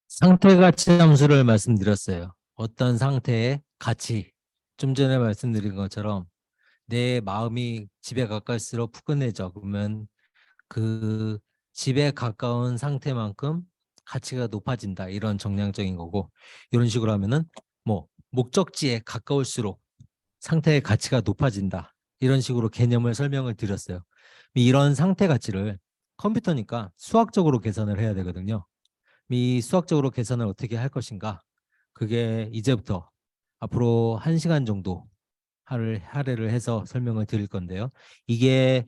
상태 가치 함수를 말씀드렸어요. 어떤 상태의 가치. 좀 전에 말씀드린 것처럼 내 마음이 집에 가까울수록 푸근해져. 그러면 그 집에 가까운 상태만큼 가치가 높아진다. 이런 정량적인 거고, 이런 식으로 하면은 뭐 목적지에 가까울수록 상태의 가치가 높아진다. 이런 식으로 개념을 설명을 드렸어요. 이런 상태 가치를 컴퓨터니까 수학적으로 계산을 해야 되거든요. 이 수학적으로 계산을 어떻게 할 것인가? 그게 이제부터 앞으로 1시간 정도 할애를 해서 설명을 드릴 건데요. 이게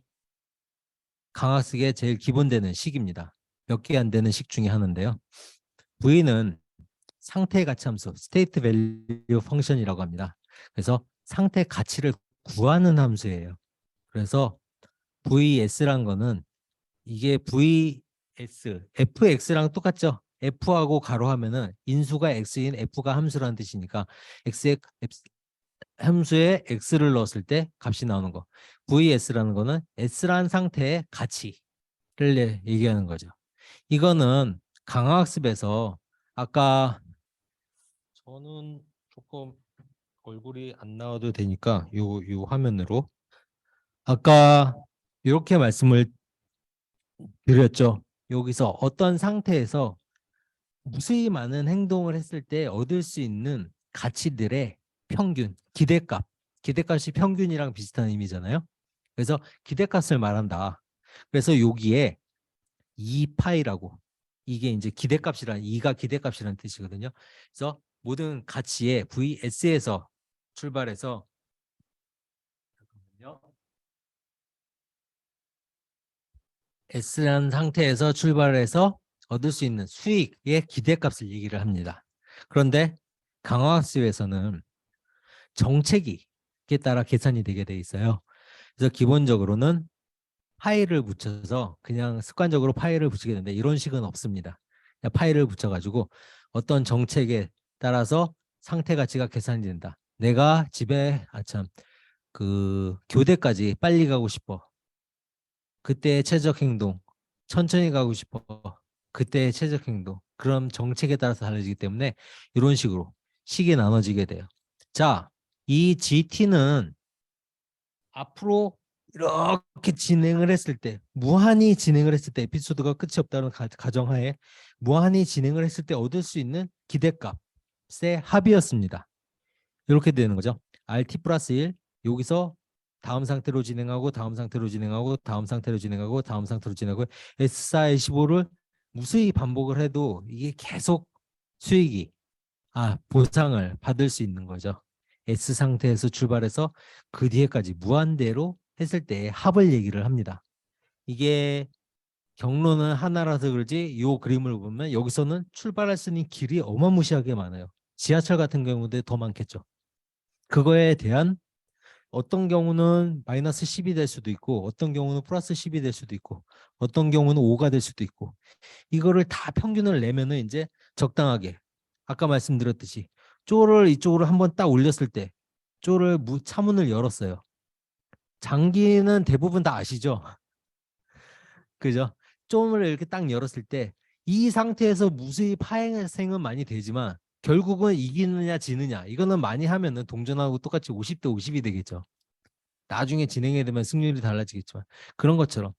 강학습의 제일 기본되는 식입니다. 몇 개 안 되는 식 중에 하나인데요. V는 상태 가치 함수, state value function이라고 합니다. 그래서 상태 가치를 구하는 함수예요. 그래서 VS란 거는 이게 VS, FX랑 똑같죠? F하고 가로하면은 인수가 X인 F가 함수라는 뜻이니까 X의 함수에 X를 넣었을 때 값이 나오는 거. VS라는 거는 S란 상태의 가치를 얘기하는 거죠. 이거는 강화학습에서 아까 저는 조금 얼굴이 안 나와도 되니까 요 화면으로 아까 이렇게 말씀을 드렸죠. 여기서 어떤 상태에서 무수히 많은 행동을 했을 때 얻을 수 있는 가치들의 평균, 기대값. 기대값이 평균이랑 비슷한 의미잖아요. 그래서 기대값을 말한다. 그래서 여기에 2파이라고 이게 이제 기대값이란 2가 기대값이라는 뜻이거든요. 그래서 모든 가치의 VS에서 출발해서 잠깐만요. S라는 상태에서 출발해서 얻을 수 있는 수익의 기대값을 얘기를 합니다. 그런데 강화학습에서는 정체기에 따라 계산이 되게 돼 있어요. 그래서 기본적으로는 파이를 붙여서 그냥 습관적으로 파이를 붙이게 되는데 이런 식은 없습니다. 그냥 파이를 붙여가지고 어떤 정책에 따라서 상태 가치가 계산이 된다. 내가 집에 그 교대까지 빨리 가고 싶어. 그때의 최적 행동. 천천히 가고 싶어. 그때의 최적 행동. 그럼 정책에 따라서 달라지기 때문에 이런 식으로 식이 나눠지게 돼요. 자, 이 GT는 앞으로 이렇게 진행을 했을 때, 무한히 진행을 했을 때, 에피소드가 끝이 없다는 가정하에 무한히 진행을 했을 때 얻을 수 있는 기대값의 합이었습니다. 이렇게 되는 거죠. RT 플러스 1, 여기서 다음 상태로 진행하고 다음 상태로 진행하고 다음 상태로 진행하고 다음 상태로 진행하고 S4, S5를 무수히 반복을 해도 이게 계속 수익이 보상을 받을 수 있는 거죠. S 상태에서 출발해서 그 뒤에까지 무한대로 했을 때의 합을 얘기를 합니다. 이게 경로는 하나라서 그러지 이 그림을 보면 여기서는 출발할 수 있는 길이 어마무시하게 많아요. 지하철 같은 경우도 더 많겠죠. 그거에 대한 어떤 경우는 마이너스 10이 될 수도 있고 어떤 경우는 플러스 10이 될 수도 있고 어떤 경우는 5가 될 수도 있고 이거를 다 평균을 내면은 이제 적당하게 아까 말씀드렸듯이 쪼를 이쪽으로 한번 딱 올렸을 때 쪼를 차문을 열었어요. 장기는 대부분 다 아시죠? 그죠? 쪼를 이렇게 딱 열었을 때 이 상태에서 무수히 파행은 많이 되지만 결국은 이기느냐 지느냐 이거는 많이 하면은 동전하고 똑같이 50대 50이 되겠죠. 나중에 진행해야 되면 승률이 달라지겠지만 그런 것처럼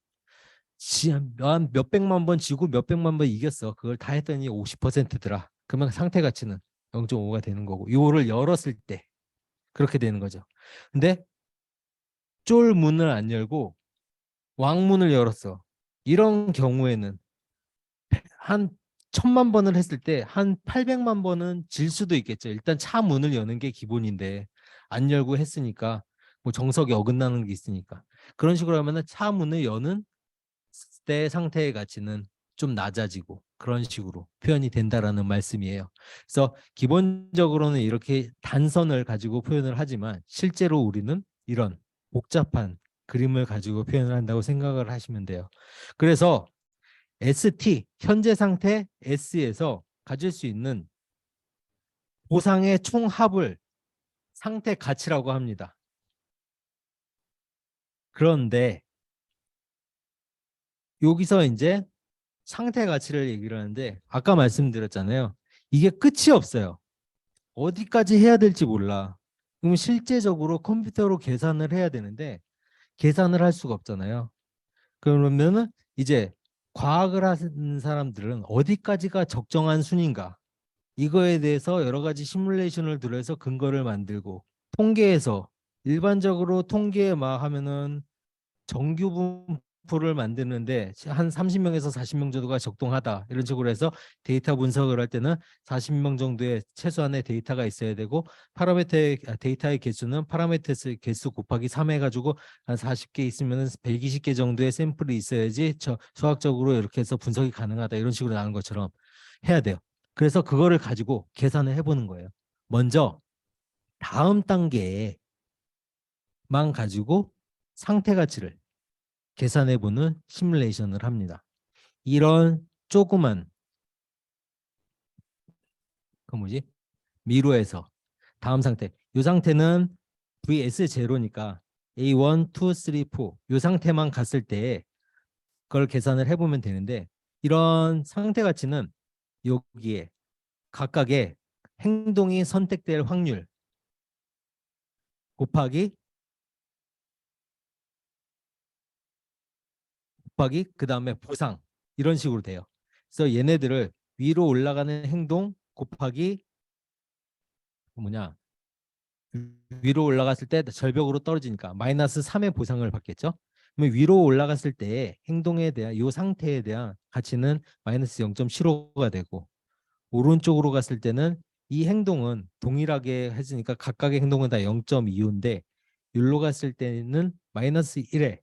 한 몇백만 번 지고 몇백만 번 이겼어. 그걸 다 했더니 50%더라. 그러면 상태 가치는 0.5가 되는 거고 요를 열었을 때 그렇게 되는 거죠. 근데 쫄 문을 안 열고 왕문을 열었어. 이런 경우에는 한 1000만 번을 했을 때 한 800만 번은 질 수도 있겠죠. 일단 차 문을 여는 게 기본인데 안 열고 했으니까 뭐 정석이 어긋나는 게 있으니까 그런 식으로 하면은 차 문을 여는 때 상태의 가치는 좀 낮아지고 그런 식으로 표현이 된다라는 말씀이에요. 그래서 기본적으로는 이렇게 단선을 가지고 표현을 하지만 실제로 우리는 이런 복잡한 그림을 가지고 표현을 한다고 생각을 하시면 돼요. 그래서 ST, 현재 상태 S에서 가질 수 있는 보상의 총합을 상태 가치라고 합니다. 그런데 여기서 이제 상태 가치를 얘기를 하는데 아까 말씀드렸잖아요. 이게 끝이 없어요. 어디까지 해야 될지 몰라. 그럼 실제적으로 컴퓨터로 계산을 해야 되는데 계산을 할 수가 없잖아요. 그러면은 이제 과학을 하는 사람들은 어디까지가 적정한 순인가? 이거에 대해서 여러 가지 시뮬레이션을 들어서 근거를 만들고 통계에서 일반적으로 통계 막 하면은 정규 분포를 만드는데 한 30명에서 40명 정도가 적동하다 이런 식으로 해서 데이터 분석을 할 때는 40명 정도의 최소한의 데이터가 있어야 되고 파라미터의 데이터의 개수는 파라미터 개수 곱하기 3 해가지고 한 40개 있으면 120개 정도의 샘플이 있어야지 수학적으로 이렇게 해서 분석이 가능하다 이런 식으로 나오는 것처럼 해야 돼요. 그래서 그거를 가지고 계산을 해보는 거예요. 먼저 다음 단계에만 가지고 상태 가치를 계산해보는 시뮬레이션을 합니다. 이런 조그만 그 뭐지? 미로에서 다음 상태. 이 상태는 VS0니까 A1, 2, 3, 4. 이 상태만 갔을 때 그걸 계산을 해보면 되는데 이런 상태 가치는 여기에 각각의 행동이 선택될 확률 곱하기 그 다음에 보상 이런 식으로 돼요. 그래서 얘네들을 위로 올라가는 행동 곱하기 뭐냐 위로 올라갔을 때 절벽으로 떨어지니까 마이너스 3의 보상을 받겠죠. 그러면 위로 올라갔을 때 행동에 대한 이 상태에 대한 가치는 마이너스 0.75가 되고 오른쪽으로 갔을 때는 이 행동은 동일하게 했으니까 각각의 행동은 다 0.25인데 여기로 갔을 때는 마이너스 1의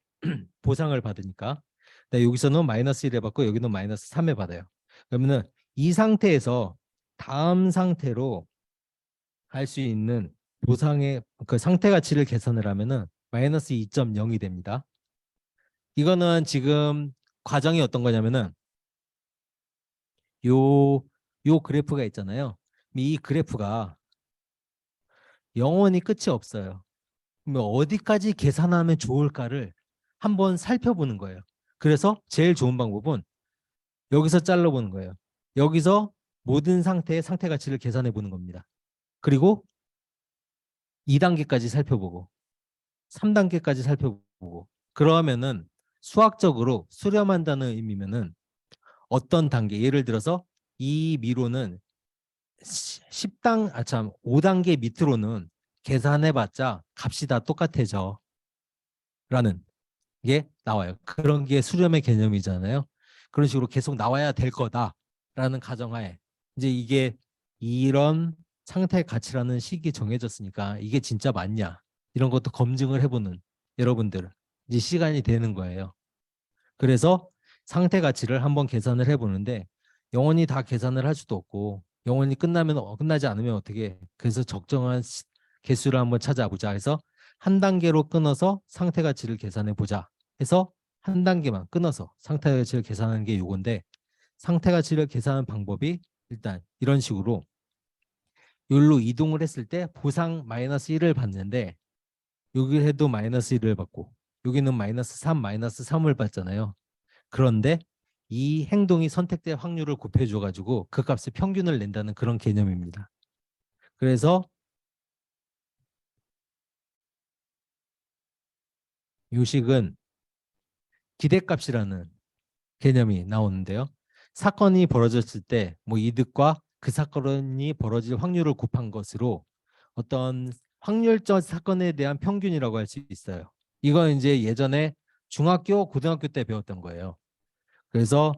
보상을 받으니까 여기서는 마이너스 1에 받고 여기는 마이너스 3에 받아요. 그러면은 이 상태에서 다음 상태로 할 수 있는 보상의 그 상태 가치를 계산을 하면은 마이너스 2.0이 됩니다. 이거는 지금 과정이 어떤 거냐면은 요, 요 그래프가 있잖아요. 이 그래프가 영원히 끝이 없어요. 그러면 어디까지 계산하면 좋을까를 한번 살펴보는 거예요. 그래서 제일 좋은 방법은 여기서 잘라보는 거예요. 여기서 모든 상태의 상태 가치를 계산해 보는 겁니다. 그리고 2단계까지 살펴보고 3단계까지 살펴보고 그러면은 수학적으로 수렴한다는 의미면은 어떤 단계 예를 들어서 이 미로는 5단계 밑으로는 계산해봤자 값이 다 똑같아져 라는 게 나와요. 그런 게 수렴의 개념이잖아요. 그런 식으로 계속 나와야 될 거다라는 가정하에 이제 이게 이런 상태 가치라는 식이 정해졌으니까 이게 진짜 맞냐 이런 것도 검증을 해보는 여러분들 이제 시간이 되는 거예요. 그래서 상태 가치를 한번 계산을 해보는데 영원히 다 계산을 할 수도 없고 영원히 끝나면 끝나지 않으면 어떻게 그래서 적정한 개수를 한번 찾아보자 해서 한 단계로 끊어서 상태 가치를 계산해 보자 해서 한 단계만 끊어서 상태 가치를 계산하는 게 요건데 상태 가치를 계산하는 방법이 일단 이런 식으로 여기로 이동을 했을 때 보상 마이너스 1을 받는데 여기 해도 마이너스 1을 받고 여기는 마이너스 3, 마이너스 3을 받잖아요. 그런데 이 행동이 선택될 확률을 곱해줘가지고 그 값의 평균을 낸다는 그런 개념입니다. 그래서 요식은 기대값이라는 개념이 나오는데요. 사건이 벌어졌을 때 뭐 이득과 그 사건이 벌어질 확률을 곱한 것으로 어떤 확률적 사건에 대한 평균이라고 할 수 있어요. 이건 이제 예전에 중학교, 고등학교 때 배웠던 거예요. 그래서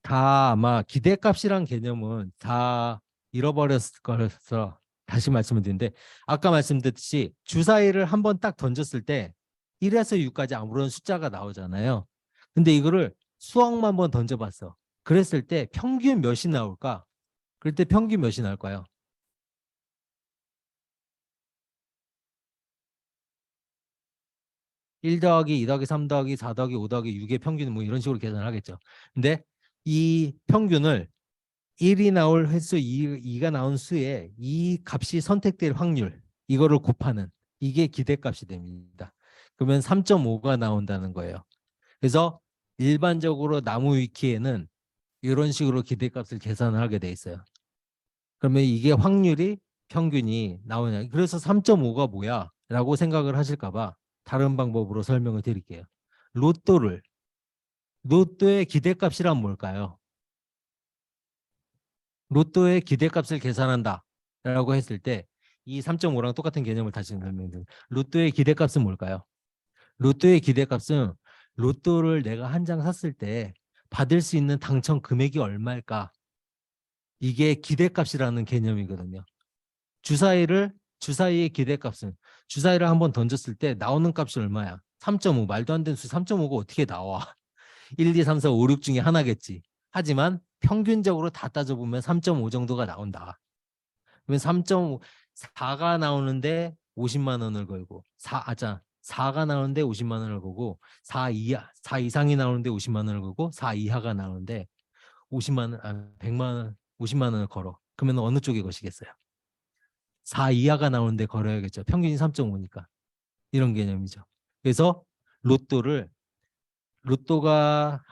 다 아마 기대값이란 개념은 다 잃어버렸을 거라서 다시 말씀을 드리는데 아까 말씀드렸듯이 주사위를 한번 딱 던졌을 때 1에서 6까지 아무런 숫자가 나오잖아요. 근데 이거를 수억만 번 던져봤어. 그랬을 때 평균 몇이 나올까? 그럴 때 평균 몇이 나올까요? 1 더하기 2 더하기 3 더하기 4 더하기 5 더하기 6의 평균은 뭐 이런 식으로 계산을 하겠죠. 근데 이 평균을 1이 나올 횟수, 2가 나온 수에 이 값이 선택될 확률, 이거를 곱하는 이게 기대값이 됩니다. 그러면 3.5가 나온다는 거예요. 그래서 일반적으로 나무 위키에는 이런 식으로 기대값을 계산을 하게 돼 있어요. 그러면 이게 확률이 평균이 나오냐. 그래서 3.5가 뭐야? 라고 생각을 하실까 봐 다른 방법으로 설명을 드릴게요. 로또의 기대값이란 뭘까요? 로또의 기대값을 계산한다 라고 했을 때 이 3.5랑 똑같은 개념을 다시 설명드립니다. 로또의 기대값은 뭘까요? 로또의 기대값은 로또를 내가 한 장 샀을 때 받을 수 있는 당첨 금액이 얼마일까? 이게 기대값이라는 개념이거든요. 주사위의 기대값은 주사위를 한번 던졌을 때 나오는 값이 얼마야? 3.5. 말도 안 되는 수 3.5가 어떻게 나와? 1, 2, 3, 4, 5, 6 중에 하나겠지. 하지만 평균적으로 다 따져보면 3.5 정도가 나온다. 그러면 3.5, 4가 나오는데 50만 원을 걸고 4가 나오는데 50만 원을 걸고 4 이상이 나오는데 50만 원을 걸고 4 이하가 나오는데 50만 원, 100만 원, 50만 원을 걸어. 그러면 어느 쪽에 거시겠어요? 4 이하가 나오는데 걸어야겠죠. 평균이 3.5니까. 이런 개념이죠. 그래서 로또를 로또가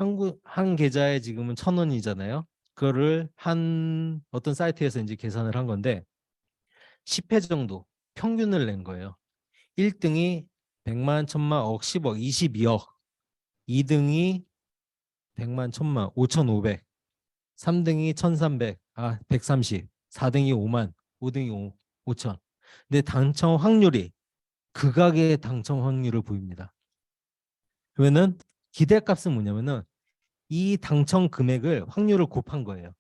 한 계좌에 지금은 1,000원이잖아요. 그거를 한 어떤 사이트에서 이제 계산을 한 건데 10회 정도 평균을 낸 거예요. 1등이 100만, 1000만, 억, 10억, 22억. 2등이 100만, 1000만, 5,500. 3등이 1,300, 130. 4등이 5만, 5등이 5천. 근데 당첨 확률이 극악의 당첨 확률을 보입니다. 그러면은 기대값은 뭐냐면은 이 당첨 금액을 확률을 곱한 거예요.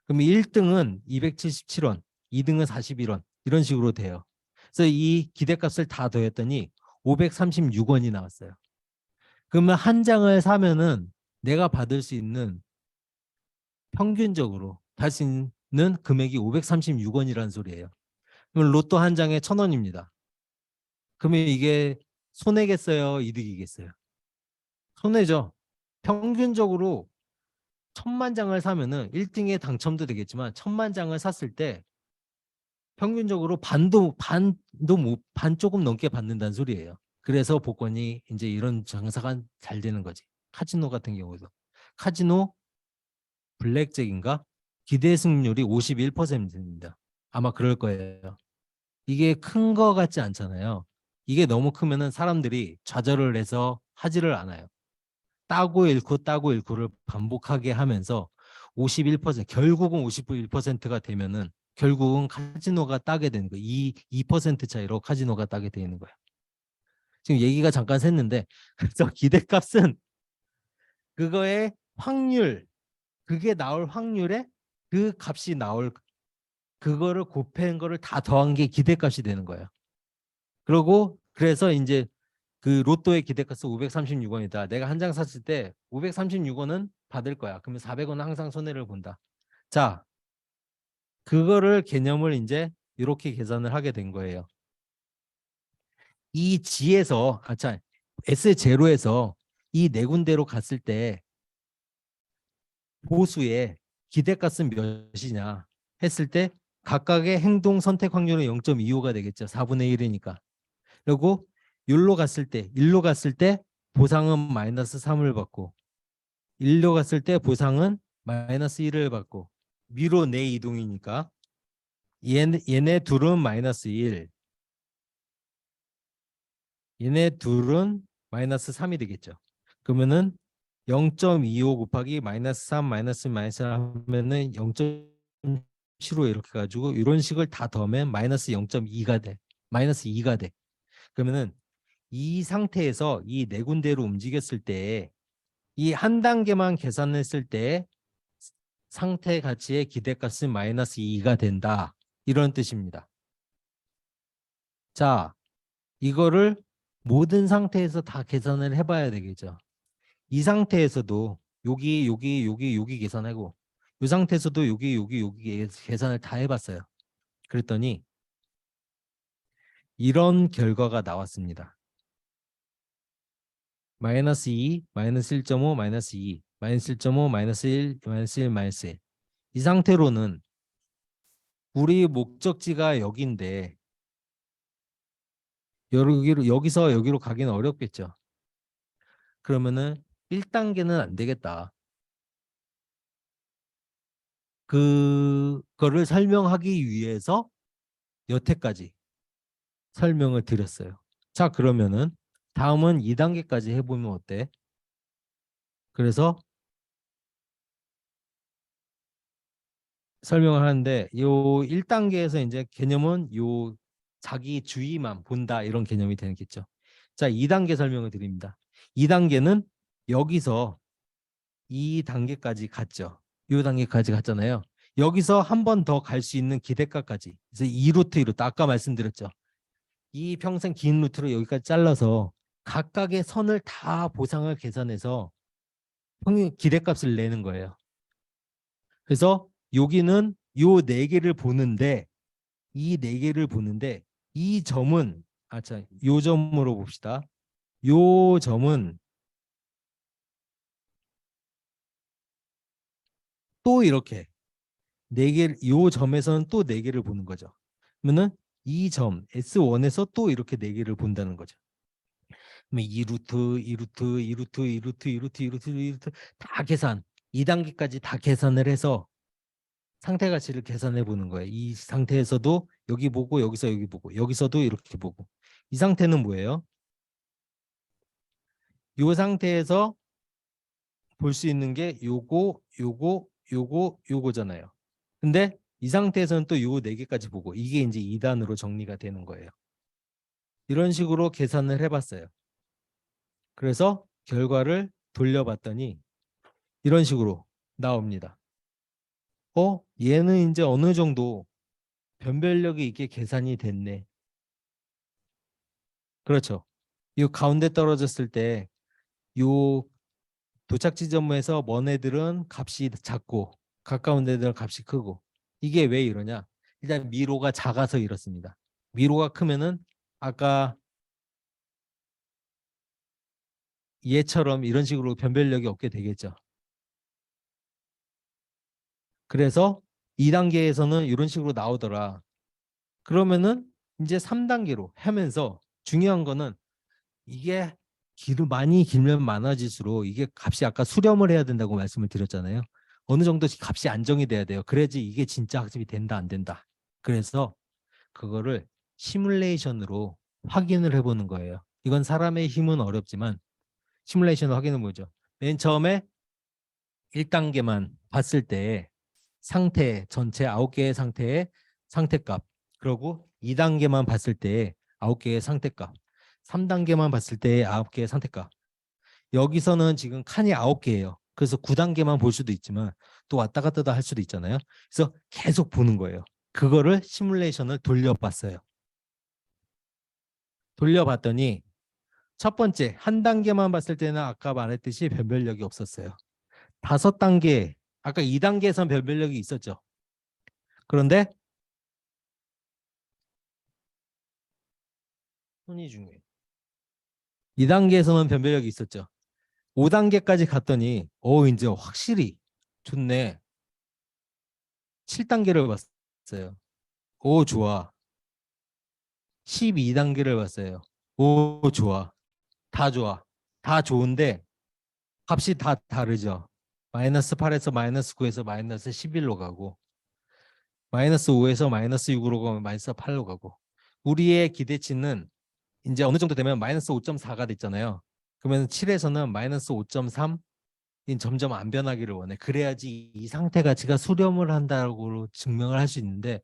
그러면 1등은 277원, 2등은 41원 이런 식으로 돼요. 그래서 이 기대값을 다 더했더니 536원이 나왔어요. 그러면 한 장을 사면은 내가 받을 수 있는 평균적으로 받을 수 있는 금액이 536원이라는 소리예요. 그럼 로또 한 장에 1,000원입니다. 그러면 이게 손해겠어요? 이득이겠어요? 손해죠. 평균적으로 1,000만 장을 사면은 1등에 당첨도 되겠지만 1,000만 장을 샀을 때 평균적으로 반 조금 넘게 받는다는 소리예요. 그래서 복권이 이제 이런 장사가 잘 되는 거지. 카지노 같은 경우도. 카지노 블랙잭인가? 기대 승률이 51%입니다. 아마 그럴 거예요. 이게 큰 거 같지 않잖아요. 이게 너무 크면은 사람들이 좌절을 해서 하지를 않아요. 따고 잃고를 반복하게 하면서 51% 결국은 51%가 되면은 결국은 카지노가 따게 되는 거예요. 2% 차이로 카지노가 따게 되는 거예요. 지금 얘기가 잠깐 샜는데 그래서 기대값은 그거의 확률, 그게 나올 확률에 그 값이 나올 그거를 곱한 거를 다 더한 게 기대값이 되는 거예요. 그리고 그래서 이제 그 로또의 기대값은 536원이다. 내가 한 장 샀을 때 536원은 받을 거야. 그러면 400원은 항상 손해를 본다. 자, 그거를 개념을 이제 이렇게 계산을 하게 된 거예요. 이 G에서 S0에서 이 네 군데로 갔을 때 보수의 기대값은 몇이냐 했을 때 각각의 행동 선택 확률은 0.25가 되겠죠. 4분의 1이니까. 그리고 일로 갔을 때 보상은 마이너스 3을 받고 일로 갔을 때 보상은 마이너스 1을 받고 위로 내 이동이니까 얘네 둘은 마이너스 1, 얘네 둘은 마이너스 3이 되겠죠. 그러면은 0.25 곱하기 마이너스 3 마이너스 하면은 0.75 이렇게 가지고 이런 식을 다 더하면 마이너스 0.2가 돼. 마이너스 2가 돼. 그러면은 이 상태에서 이 네 군데로 움직였을 때 이 한 단계만 계산했을 때 상태 가치의 기대값은 마이너스 2가 된다. 이런 뜻입니다. 자, 이거를 모든 상태에서 다 계산을 해봐야 되겠죠. 이 상태에서도 여기 계산하고 이 상태에서도 여기 계산을 다 해봤어요. 그랬더니 이런 결과가 나왔습니다. 마이너스 2, 마이너스 1.5, 마이너스 2, 마이너스 1.5, 마이너스 1, 마이너스 1, 마이너스 1. 이 상태로는 우리 목적지가 여기인데 여기서 여기로 가기는 어렵겠죠. 그러면은 1단계는 안 되겠다. 그거를 설명하기 위해서 여태까지 설명을 드렸어요. 자, 그러면은 다음은 2단계까지 해보면 어때? 그래서 설명을 하는데 요 1단계에서 이제 개념은 요 자기 주의만 본다 이런 개념이 되겠죠. 자, 2단계 설명을 드립니다. 2단계는 여기서 2단계까지 갔죠. 요 단계까지 갔잖아요. 여기서 한 번 더 갈 수 있는 기대가까지. 그래서 2루트 2루트 아까 말씀드렸죠. 이 평생 긴 루트로 여기까지 잘라서 각각의 선을 다 보상을 계산해서 평균 기대값을 내는 거예요. 그래서 여기는 요 네 개를 보는데 이 네 개를 보는데 이 점은 자, 요 점으로 봅시다. 요 점은 또 이렇게 네 개, 요 점에서는 또 네 개를 보는 거죠. 그러면은 이 점 S1에서 또 이렇게 네 개를 본다는 거죠. 그러면 2루트, 2루트, 2루트, 2루트, 2루트, 2루트, 2루트 다 계산. 2단계까지 다 계산을 해서 상태 가치를 계산해 보는 거예요. 이 상태에서도 여기 보고 여기서 여기 보고 여기서도 이렇게 보고 이 상태는 뭐예요? 이 상태에서 볼 수 있는 게 요거 요거 요거 요거잖아요. 근데 이 상태에서는 또 요 네 개까지 보고 이게 이제 2단으로 정리가 되는 거예요. 이런 식으로 계산을 해봤어요. 그래서 결과를 돌려봤더니 이런 식으로 나옵니다. 얘는 이제 어느 정도 변별력이 있게 계산이 됐네. 그렇죠. 이 가운데 떨어졌을 때 요 도착 지점에서 먼 애들은 값이 작고 가까운 애들은 값이 크고 이게 왜 이러냐? 일단 미로가 작아서 이렇습니다. 미로가 크면은 아까 얘처럼 이런 식으로 변별력이 없게 되겠죠. 그래서 2단계에서는 이런 식으로 나오더라. 그러면은 이제 3단계로 하면서 중요한 거는 이게 많이 길면 많아질수록 이게 값이 아까 수렴을 해야 된다고 말씀을 드렸잖아요. 어느 정도 값이 안정이 돼야 돼요. 그래야지 이게 진짜 학습이 된다 안 된다. 그래서 그거를 시뮬레이션으로 확인을 해보는 거예요. 이건 사람의 힘은 어렵지만 시뮬레이션을 확인해 보죠. 맨 처음에 1단계만 봤을 때 상태 전체 9개의 상태의 상태값 그리고 2단계만 봤을 때 9개의 상태값 3단계만 봤을 때 9개의 상태값 여기서는 지금 칸이 9개예요. 그래서 9단계만 볼 수도 있지만 또 왔다 갔다 할 수도 있잖아요. 그래서 계속 보는 거예요. 그거를 시뮬레이션을 돌려봤어요. 돌려봤더니 첫 번째 한 단계만 봤을 때는 아까 말했듯이 변별력이 없었어요. 5단계 아까 2단계에선 변별력이 있었죠. 그런데 손이 중요해요. 2단계에서는 변별력이 있었죠. 5단계까지 갔더니 이제 확실히 좋네. 7단계를 봤어요. 오 좋아. 12단계를 봤어요. 오 좋아. 다 좋아. 다 좋은데 값이 다 다르죠. 마이너스 8에서 마이너스 9에서 마이너스 11로 가고 마이너스 5에서 마이너스 6으로 가면 마이너스 8로 가고 우리의 기대치는 이제 어느 정도 되면 마이너스 5.4가 됐잖아요. 그러면 7에서는 마이너스 5.3 점점 안 변하기를 원해. 그래야지 이 상태 가치가 수렴을 한다고 증명을 할 수 있는데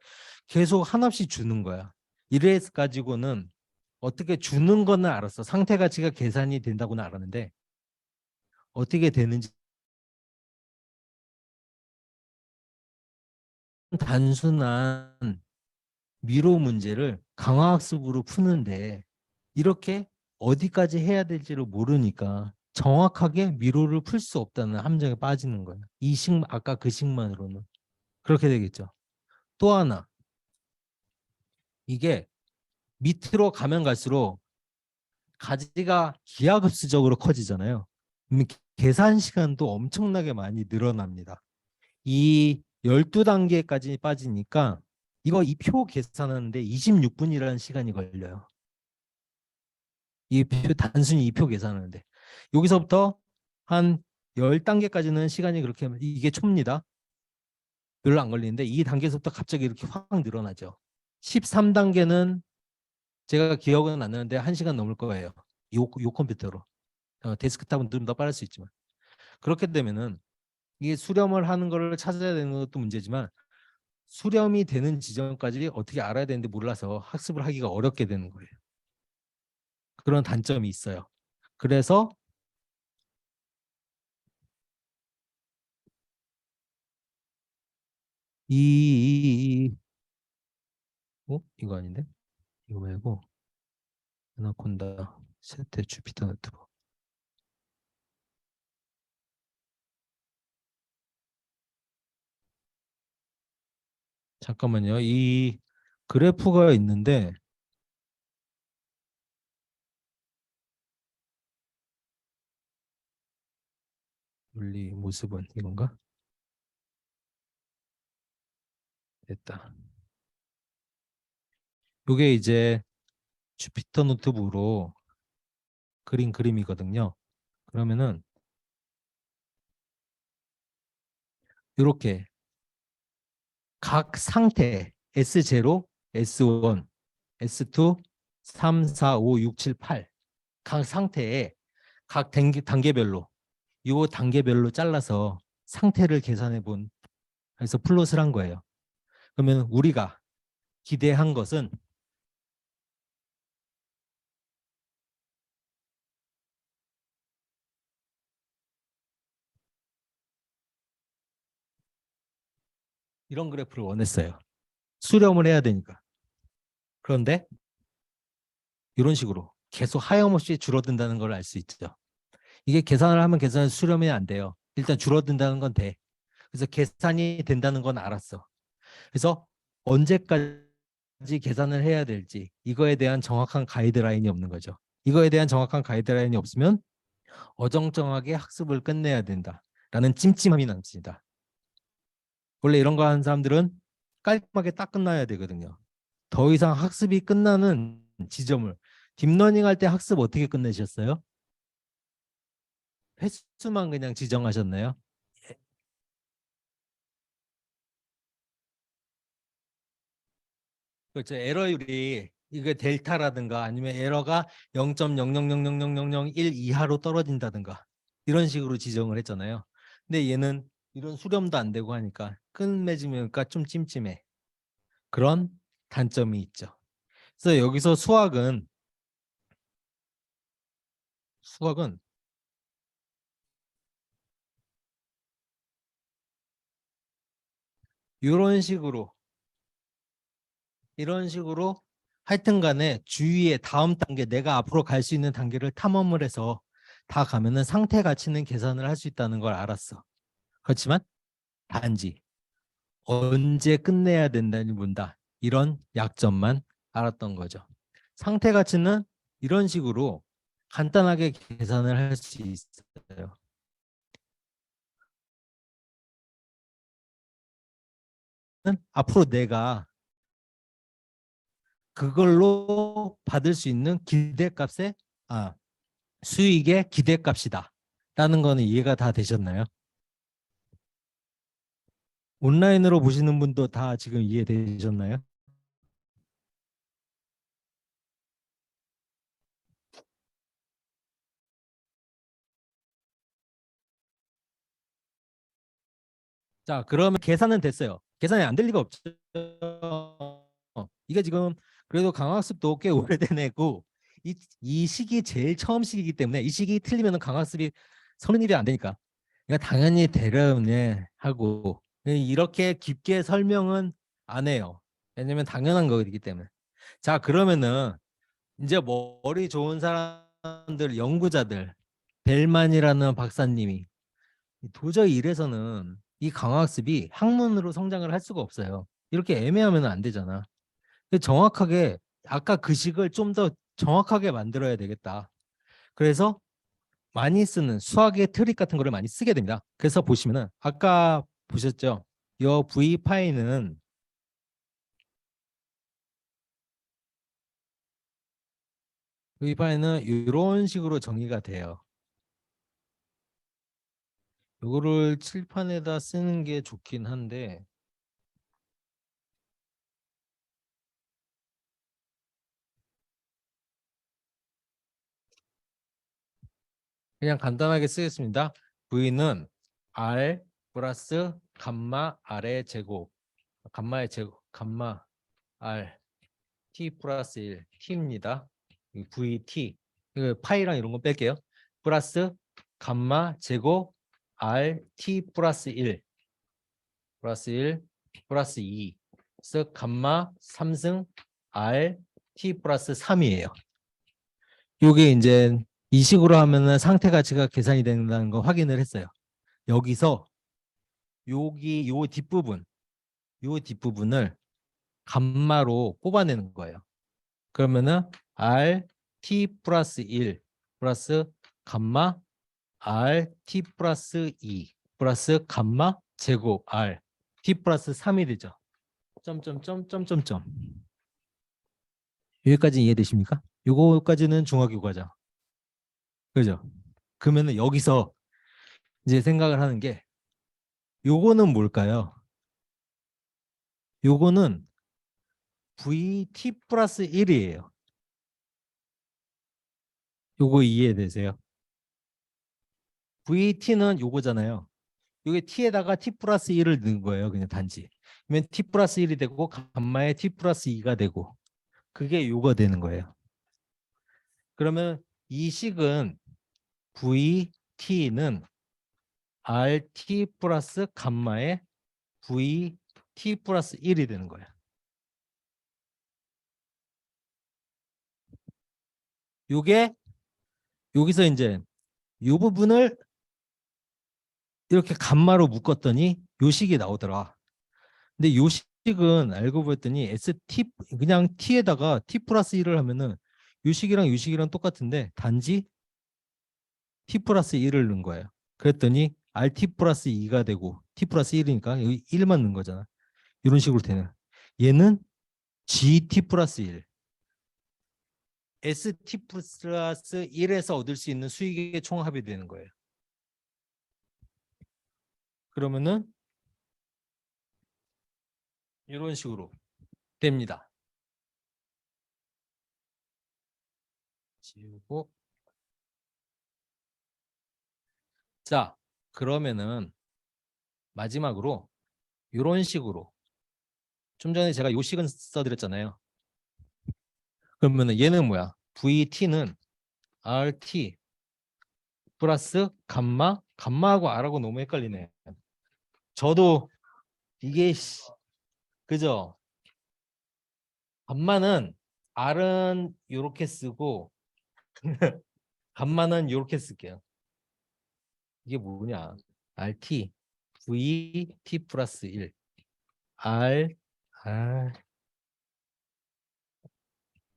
계속 한없이 주는 거야. 이래 가지고는 어떻게 주는 거는 알았어. 상태 가치가 계산이 된다고는 알았는데 어떻게 되는지 단순한 미로 문제를 강화학습으로 푸는데 이렇게 어디까지 해야 될지를 모르니까 정확하게 미로를 풀 수 없다는 함정에 빠지는 거예요. 아까 그 식만으로는. 그렇게 되겠죠. 또 하나, 이게 밑으로 가면 갈수록 가지가 기하급수적으로 커지잖아요. 계산 시간도 엄청나게 많이 늘어납니다. 이 12단계까지 빠지니까 이거 이 표 계산하는데 26분이라는 시간이 걸려요. 단순히 이 표 계산하는데. 여기서부터 한 10단계까지는 시간이 그렇게 이게 초입니다. 별로 안 걸리는데 이 단계에서부터 갑자기 이렇게 확 늘어나죠. 13단계는 제가 기억은 안 나는데 1시간 넘을 거예요. 요 컴퓨터로. 데스크탑은 좀 더 빠를 수 있지만. 그렇게 되면은 이게 수렴을 하는 거를 찾아야 되는 것도 문제지만 수렴이 되는 지점까지 어떻게 알아야 되는데 몰라서 학습을 하기가 어렵게 되는 거예요. 그런 단점이 있어요. 그래서 이거 아닌데? 이거 말고 아나콘다 세테 주피터 노트북. 잠깐만요. 이 그래프가 있는데 원리 모습은 이건가? 됐다. 이게 이제 주피터 노트북으로 그린 그림이거든요. 그러면은 이렇게 각 상태 S0, S1, S2, 3, 4, 5, 6, 7, 8 각 상태에 각 단계별로 이 단계별로 잘라서 상태를 계산해 본 그래서 플롯을 한 거예요. 그러면 우리가 기대한 것은 이런 그래프를 원했어요. 수렴을 해야 되니까. 그런데 이런 식으로 계속 하염없이 줄어든다는 걸 알 수 있죠. 이게 계산을 하면 계산 수렴이 안 돼요. 일단 줄어든다는 건 돼. 그래서 계산이 된다는 건 알았어. 그래서 언제까지 계산을 해야 될지 이거에 대한 정확한 가이드라인이 없는 거죠. 이거에 대한 정확한 가이드라인이 없으면 어정쩡하게 학습을 끝내야 된다라는 찜찜함이 남습니다. 원래 이런 거 하는 사람들은 깔끔하게 딱 끝나야 되거든요. 더 이상 학습이 끝나는 지점을 딥러닝 할 때 학습 어떻게 끝내셨어요? 횟수만 그냥 지정하셨나요? 그렇죠. 에러율이 이게 델타라든가 아니면 에러가 0.00000001 이하로 떨어진다든가 이런 식으로 지정을 했잖아요. 근데 얘는 이런 수렴도 안 되고 하니까 끝맺으니까 좀 찜찜해. 그런 단점이 있죠. 그래서 여기서 수학은 이런 식으로 이런 식으로 하여튼 간에 주위에 다음 단계 내가 앞으로 갈 수 있는 단계를 탐험을 해서 다 가면은 상태 가치는 계산을 할 수 있다는 걸 알았어. 그렇지만 단지 언제 끝내야 된다니 본다. 이런 약점만 알았던 거죠. 상태 가치는 이런 식으로 간단하게 계산을 할 수 있어요. 앞으로 내가 그걸로 받을 수 있는 기대값의 수익의 기대값이다. 라는 거는 이해가 다 되셨나요? 온라인으로 보시는 분도 다 지금 이해되셨나요? 자, 그러면 계산은 됐어요. 계산이 안 될 리가 없죠. 이게 지금 그래도 강학습도 꽤 오래된 애고 이 시기 제일 처음 시기이기 때문에 이 시기 틀리면 강학습이 성립이 안 되니까 그러니까 당연히 되려네 하고 이렇게 깊게 설명은 안 해요. 왜냐면 당연한 거기 때문에. 자, 그러면은 이제 머리 좋은 사람들 연구자들 벨만이라는 박사님이 도저히 이래서는 이 강화학습이 학문으로 성장을 할 수가 없어요. 이렇게 애매하면 안 되잖아. 정확하게 아까 그 식을 좀 더 정확하게 만들어야 되겠다. 그래서 많이 쓰는 수학의 트릭 같은 거를 많이 쓰게 됩니다. 그래서 보시면은 아까 보셨죠? 이 V 파이는 이런 식으로 정의가 돼요. 요거를 칠판에다 쓰는 게 좋긴 한데 그냥 간단하게 쓰겠습니다. V는 R 플러스 감마 R의 제곱, 감마의 제곱, 감마 R T 플러스 1 T입니다. VT 이거 파이랑 이런 거 뺄게요. 플러스 감마 제곱 R T 플러스 1 플러스 1 플러스 2 그래서 감마 3승 R T 플러스 3이에요. 요게 이제 이 식으로 하면은 상태 가치가 계산이 된다는 거 확인을 했어요. 여기서 여기 요 뒷부분을 감마로 뽑아내는 거예요. 그러면은 R T 플러스 1 플러스 감마 R T 플러스 2 플러스 감마 제곱 R T 플러스 3이 되죠. 점점점. 여기까지 이해되십니까? 요거까지는 중학교과정. 그죠? 그러면은 여기서 이제 생각을 하는 게 요거는 뭘까요? 요거는 VT 플러스 1이에요. 요거 이해되세요? VT는 요거잖아요. 요게 T에다가 T 플러스 1을 넣은 거예요. 그냥 단지. 그러면 T 플러스 1이 되고 감마에 T 플러스 2가 되고 그게 요거 되는 거예요. 그러면 이 식은 VT는 RT 플러스 감마에 VT 플러스 1이 되는 거예요. 요게 여기서 이제 요 부분을 이렇게 감마로 묶었더니 요 식이 나오더라. 근데 요 식은 알고 봤더니 ST 그냥 T에다가 T 플러스 1을 하면은 요 식이랑 요 식이랑 똑같은데 단지 T 플러스 1을 넣은 거예요. 그랬더니 RT 플러스 2가 되고 T 플러스 1이니까 여기 1만 넣은 거잖아. 이런 식으로 되는. 얘는 GT 플러스 1. ST 플러스 1에서 얻을 수 있는 수익의 총합이 되는 거예요. 그러면은 이런 식으로 됩니다. 지우고 자 그러면은 마지막으로 이런 식으로 좀 전에 제가 요 식은 써드렸잖아요. 그러면은 얘는 뭐야? VT는 RT 플러스 감마하고 R하고 너무 헷갈리네. 저도 이게 그죠? 감마는 R은 요렇게 쓰고 감마는 요렇게 쓸게요. 이게 뭐냐? RT VT 플러스 1 R R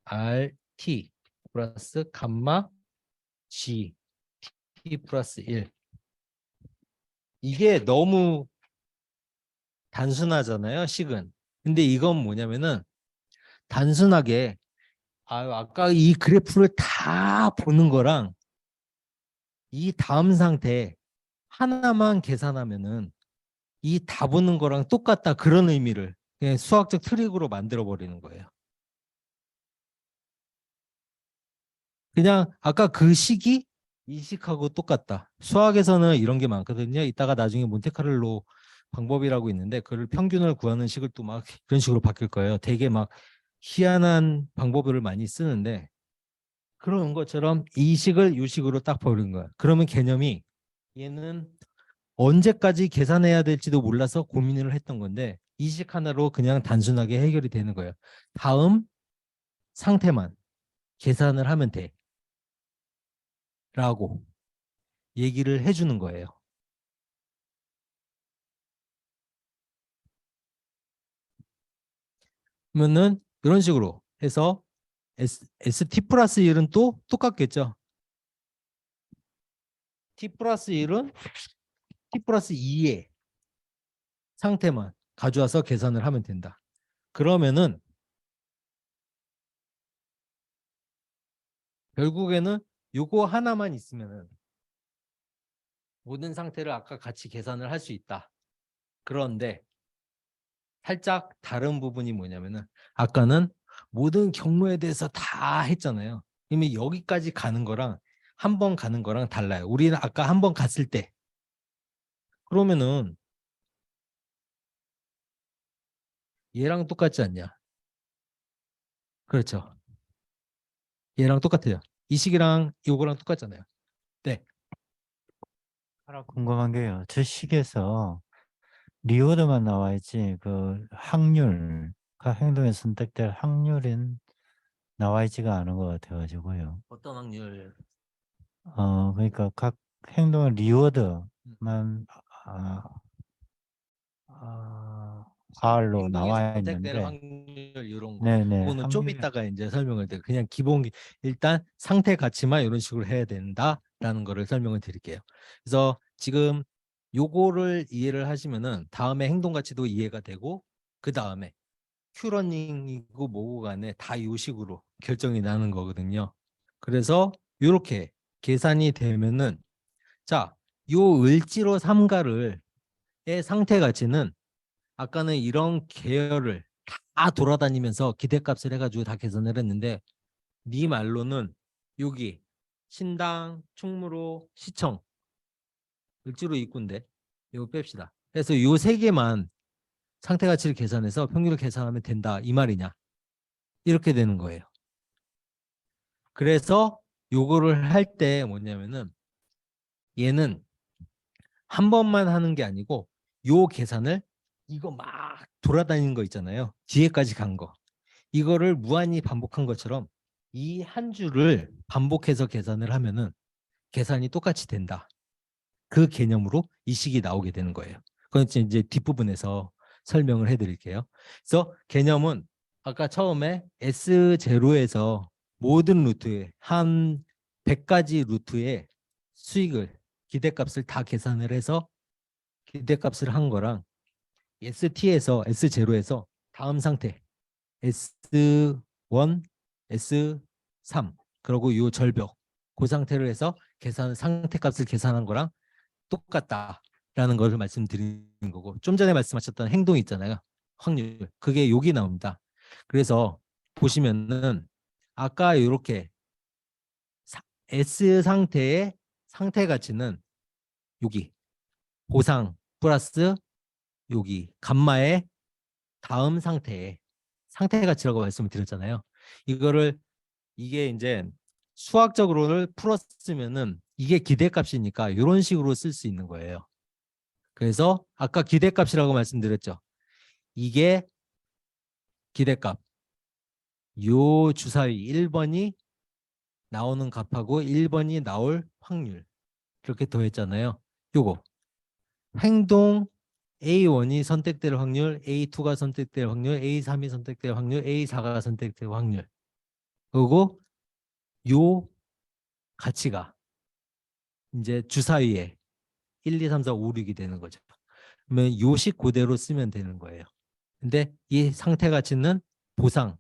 RT 플러스 감마 G T 플러스 1 이게 너무 단순하잖아요, 식은. 근데 이건 뭐냐면은 단순하게 아까 이 그래프를 다 보는 거랑 이 다음 상태 하나만 계산하면은 이 다 보는 거랑 똑같다 그런 의미를 그냥 수학적 트릭으로 만들어 버리는 거예요. 그냥 아까 그 식이 이 식하고 똑같다. 수학에서는 이런 게 많거든요. 이따가 나중에 몬테카를로 방법이라고 있는데 그걸 평균을 구하는 식을 또 막 그런 식으로 바뀔 거예요. 되게 막 희한한 방법을 많이 쓰는데 그런 것처럼 이 식을 이 식으로 딱 버린 거야. 그러면 개념이 얘는 언제까지 계산해야 될지도 몰라서 고민을 했던 건데 이 식 하나로 그냥 단순하게 해결이 되는 거예요. 다음 상태만 계산을 하면 돼라고 얘기를 해주는 거예요. 그러면은 이런 식으로 해서 ST 플러스 1은 또 똑같겠죠. T 플러스 1은 T 플러스 2의 상태만 가져와서 계산을 하면 된다. 그러면은 결국에는 요거 하나만 있으면은 모든 상태를 아까 같이 계산을 할 수 있다. 그런데 살짝 다른 부분이 뭐냐면은 아까는 모든 경로에 대해서 다 했잖아요. 이미 여기까지 가는 거랑 한 번 가는 거랑 달라요. 우리는 아까 한 번 갔을 때 그러면은 얘랑 똑같지 않냐? 그렇죠. 얘랑 똑같아요. 이 식이랑 요거랑 똑같잖아요. 네. 하나 궁금한 게요. 저 식에서 리워드만 나와 있지 그 확률, 각 행동에 선택될 확률은 나와 있지가 않은 것 같아가지고요. 어떤 확률? 그러니까 각 행동의 리워드만 음. 아, 자, R로 행동이 나와 선택될 있는데, 확률 이런 거. 네네, 그거는 좀 확률이, 이따가 이제 설명을 드릴게요. 그냥 기본 일단 상태 가치만 이런 식으로 해야 된다라는 거를 설명을 드릴게요. 그래서 지금 요거를 이해를 하시면은 다음에 행동 가치도 이해가 되고 그 다음에 큐러닝이고 뭐고 간에 다 요 식으로 결정이 나는 거거든요. 그래서 요렇게 계산이 되면은 자, 요 을지로 삼가를 의 상태 가치는 아까는 이런 계열을 다 돌아다니면서 기대값을 해가지고 다 계산을 했는데 네 말로는 여기 신당, 충무로, 시청, 을지로 입구인데 이거 뺍시다. 그래서 요 세 개만 상태 가치를 계산해서 평균을 계산하면 된다 이 말이냐? 이렇게 되는 거예요. 그래서 요거를 할 때 뭐냐면은 얘는 한 번만 하는 게 아니고 요 계산을 이거 막 돌아다니는 거 있잖아요. 뒤에까지 간 거. 이거를 무한히 반복한 것처럼 이 한 줄을 반복해서 계산을 하면은 계산이 똑같이 된다. 그 개념으로 이 식이 나오게 되는 거예요. 그건 이제 뒷부분에서 설명을 해드릴게요. 그래서 개념은 아까 처음에 S0에서 모든 루트에 한 100가지 루트의 수익을 기대값을 다 계산을 해서 기대값을 한 거랑 ST에서 S0에서 다음 상태 S1, S3 그리고 요 절벽 그 상태로 해서 계산 상태값을 계산한 거랑 똑같다라는 것을 말씀드리는 거고 좀 전에 말씀하셨던 행동 있잖아요. 확률 그게 여기 나옵니다. 그래서 보시면은 아까 이렇게 S 상태의 상태 가치는 여기 보상 플러스 여기 감마의 다음 상태의 상태 가치라고 말씀을 드렸잖아요. 이거를 이게 이제 수학적으로를 풀었으면은 이게 기대값이니까 이런 식으로 쓸 수 있는 거예요. 그래서 아까 기대값이라고 말씀드렸죠. 이게 기대값. 요 주사위 1번이 나오는 값하고 1번이 나올 확률. 그렇게 더했잖아요. 요거. 행동 A1이 선택될 확률, A2가 선택될 확률, A3이 선택될 확률, A4가 선택될 확률. 그리고 요 가치가 이제 주사위에 1, 2, 3, 4, 5, 6이 되는 거죠. 그러면 요식 그대로 쓰면 되는 거예요. 근데 이 상태 가치는 보상,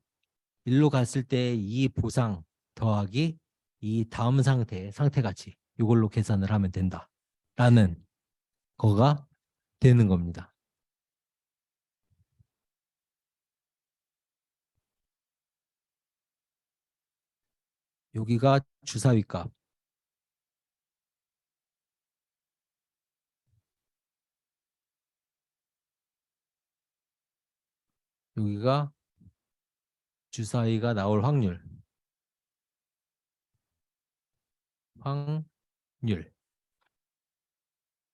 일로 갔을 때 이 보상 더하기 이 다음 상태 가치 이걸로 계산을 하면 된다라는 거가 되는 겁니다. 여기가 주사위 값, 여기가 주사위가 나올 확률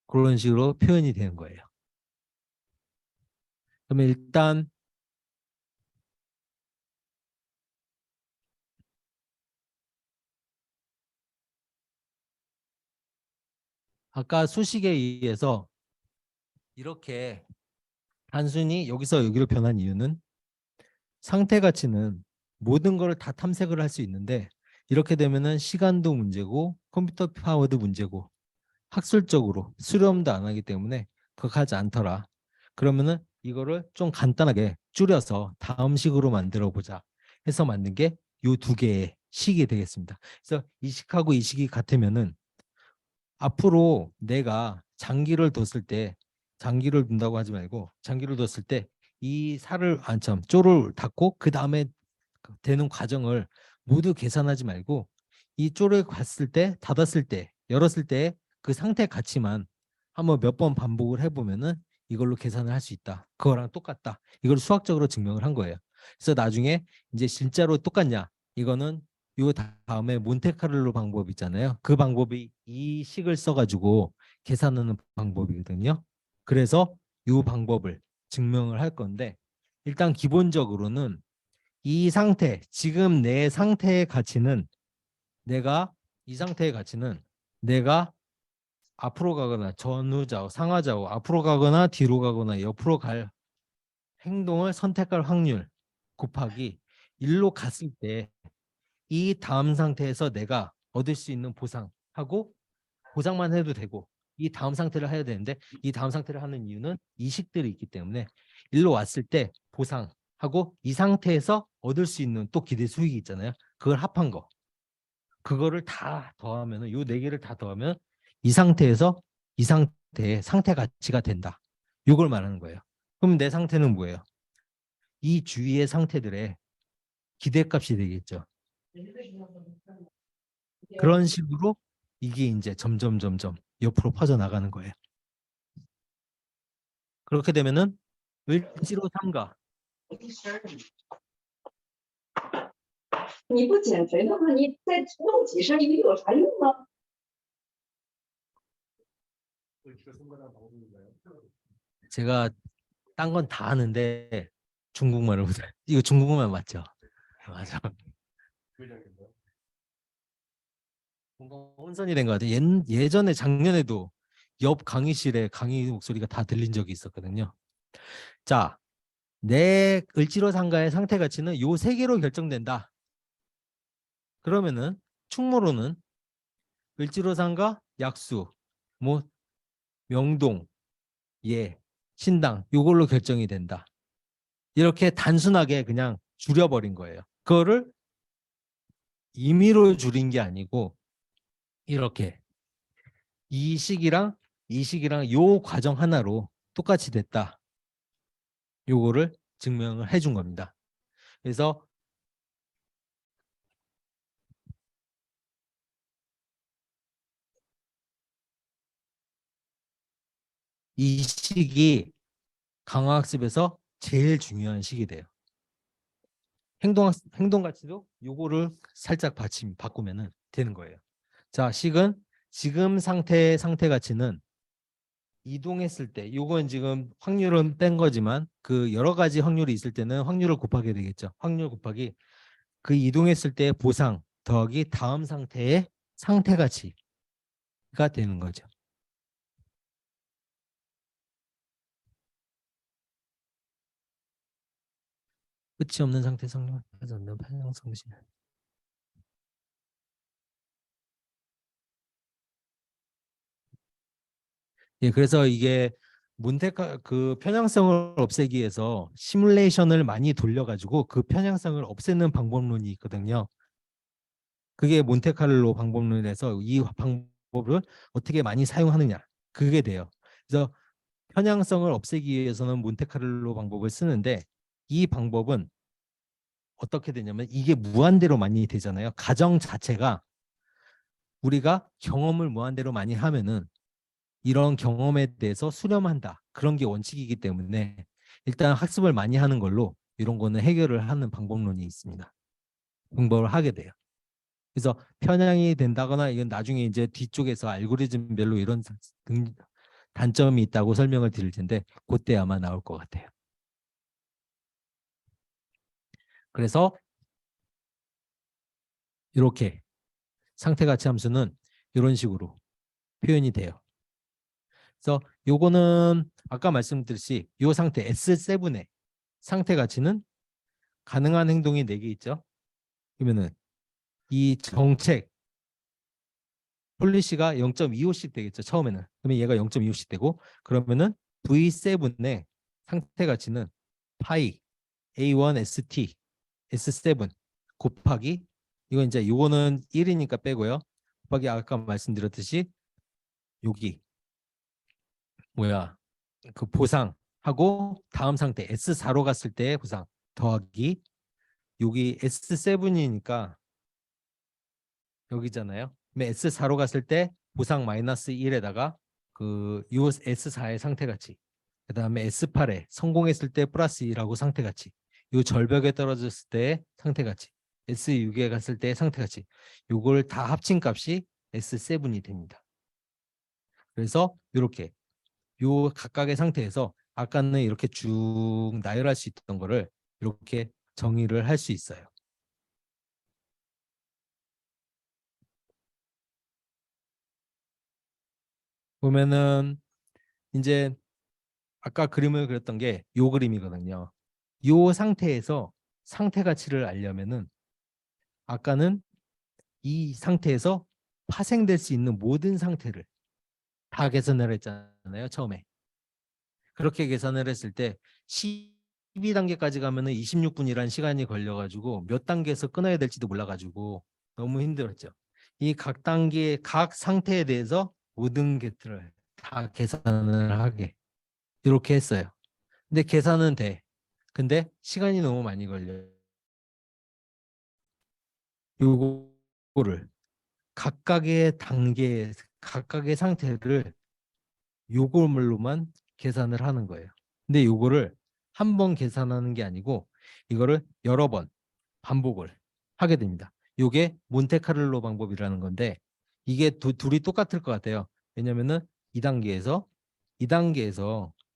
그런 식으로 표현이 되는 거예요. 그러면 일단 아까 수식에 의해서 이렇게 단순히 여기서 여기로 변한 이유는 상태 가치는 모든 걸 다 탐색을 할 수 있는데 이렇게 되면은 시간도 문제고 컴퓨터 파워도 문제고 학술적으로 수렴도 안 하기 때문에 그렇게 하지 않더라. 그러면은 이거를 좀 간단하게 줄여서 다음 식으로 만들어 보자 해서 만든 게 요 두 개의 식이 되겠습니다. 그래서 이 식하고 이 식이 같으면은 앞으로 내가 장기를 뒀을 때 장기를 둔다고 하지 말고 장기를 뒀을 때 이 살을 안참 쪼를 닫고 그 다음에 되는 과정을 모두 계산하지 말고 이 쪼를 갔을 때 닫았을 때 열었을 때 그 상태 가치만 한번 몇 번 반복을 해보면은 이걸로 계산을 할 수 있다. 그거랑 똑같다. 이걸 수학적으로 증명을 한 거예요. 그래서 나중에 이제 진짜로 똑같냐? 이거는 요 다음에 몬테카를로 방법 있잖아요. 그 방법이 이 식을 써가지고 계산하는 방법이거든요. 그래서 이 방법을 증명을 할 건데 일단 기본적으로는 이 상태, 지금 내 상태의 가치는 이 상태의 가치는 내가 앞으로 가거나 전후좌우, 상하좌우, 앞으로 가거나 뒤로 가거나 옆으로 갈 행동을 선택할 확률 곱하기 1로 갔을 때 이 다음 상태에서 내가 얻을 수 있는 보상하고 보상만 해도 되고 이 다음 상태를 해야 되는데 이 다음 상태를 하는 이유는 이식들이 있기 때문에 일로 왔을 때 보상하고 이 상태에서 얻을 수 있는 또 기대 수익이 있잖아요. 그걸 합한 거. 그거를 다 더하면은 요 네 개를 다 더하면 이 상태에서 이 상태의 상태 가치가 된다. 요걸 말하는 거예요. 그럼 내 상태는 뭐예요? 이 주위의 상태들의 기대값이 되겠죠. 그런 식으로 이게 이제 점점 옆으로 퍼져나가는 거예요. 그렇게 되면은 을지로 삼가 你不减肥的话，你再弄几身衣有啥用呢？ 제가 딴 건 다 아는데 중국말을 못해. 이거 중국말 맞죠? 맞아. 뭔가 혼선이 된 것 같아요. 예전에 작년에도 옆 강의실에 강의 목소리가 다 들린 적이 있었거든요. 자, 내 을지로상가의 상태 가치는 요 세 개로 결정된다. 그러면은 충무로는 을지로상가, 약수, 뭐 명동, 예, 신당 요걸로 결정이 된다. 이렇게 단순하게 그냥 줄여버린 거예요. 그거를 임의로 줄인 게 아니고 이렇게 이 식이랑 이 식이랑 요 과정 하나로 똑같이 됐다. 요거를 증명을 해준 겁니다. 그래서 이 식이 강화학습에서 제일 중요한 식이 돼요. 행동 가치도 요거를 살짝 바꾸면은 되는 거예요. 자, 식은 지금 상태 가치는 이동했을 때 요건 지금 확률은 뺀 거지만 그 여러 가지 확률이 있을 때는 확률을 곱하게 되겠죠. 확률 곱하기 그 이동했을 때 보상 더하기 다음 상태의 상태 가치가 되는 거죠. 끝이 없는 상태 성령 받는 편향성실. 예, 그래서 이게 몬테카 그 편향성을 없애기 위해서 시뮬레이션을 많이 돌려가지고 그 편향성을 없애는 방법론이 있거든요. 그게 몬테카를로 방법론에서 이 방법을 어떻게 많이 사용하느냐 그게 돼요. 그래서 편향성을 없애기 위해서는 몬테카를로 방법을 쓰는데 이 방법은 어떻게 되냐면 이게 무한대로 많이 되잖아요. 가정 자체가 우리가 경험을 무한대로 많이 하면은 이런 경험에 대해서 수렴한다. 그런 게 원칙이기 때문에 일단 학습을 많이 하는 걸로 이런 거는 해결을 하는 방법론이 있습니다. 방법을 하게 돼요. 그래서 편향이 된다거나 이건 나중에 이제 뒤쪽에서 알고리즘별로 이런 단점이 있다고 설명을 드릴 텐데 그때 아마 나올 것 같아요. 그래서 이렇게 상태 가치 함수는 이런 식으로 표현이 돼요. 그래서 요거는 아까 말씀드렸듯이 요 상태 S7의 상태 가치는 가능한 행동이 4개 있죠. 그러면은 이 정책 폴리시가 0.25씩 되겠죠. 처음에는. 그러면 얘가 0.25씩 되고 그러면은 V7의 상태 가치는 파이 A1ST S7 곱하기 이건 이제 요거는 1이니까 빼고요. 곱하기 아까 말씀드렸듯이 여기 뭐야 그 보상하고 다음 상태 S4로 갔을 때 보상 더하기 여기 S7이니까 여기잖아요. S4로 갔을 때 보상 마이너스 1에다가 그 S4의 상태 가치 그 다음에 S8에 성공했을 때 플러스 2라고 상태 가치 요 절벽에 떨어졌을 때 상태 가치 S6에 갔을 때 상태 가치 요걸 다 합친 값이 S7이 됩니다. 그래서 이렇게 요 각각의 상태에서 아까는 이렇게 쭉 나열할 수 있던 거를 이렇게 정의를 할 수 있어요. 보면은 이제 아까 그림을 그렸던 게 요 그림이거든요. 요 상태에서 상태 가치를 알려면은 아까는 이 상태에서 파생될 수 있는 모든 상태를 다 계산을 했잖아요. 처음에. 그렇게 계산을 했을 때 12단계까지 가면은 26분이라는 시간이 걸려가지고 몇 단계에서 끊어야 될지도 몰라가지고 너무 힘들었죠. 이 각 단계, 각 상태에 대해서 모든 것들을 다 계산을 하게 이렇게 했어요. 근데 계산은 돼. 근데 시간이 너무 많이 걸려요. 요거를 각각의 단계, 각각의 상태를 요걸로만 계산을 하는 거예요. 근데 요거를 한 번 계산하는 게 아니고 이거를 여러 번 반복을 하게 됩니다. 요게 몬테카를로 방법이라는 건데 이게 둘이 똑같을 것 같아요. 왜냐면은 2단계에서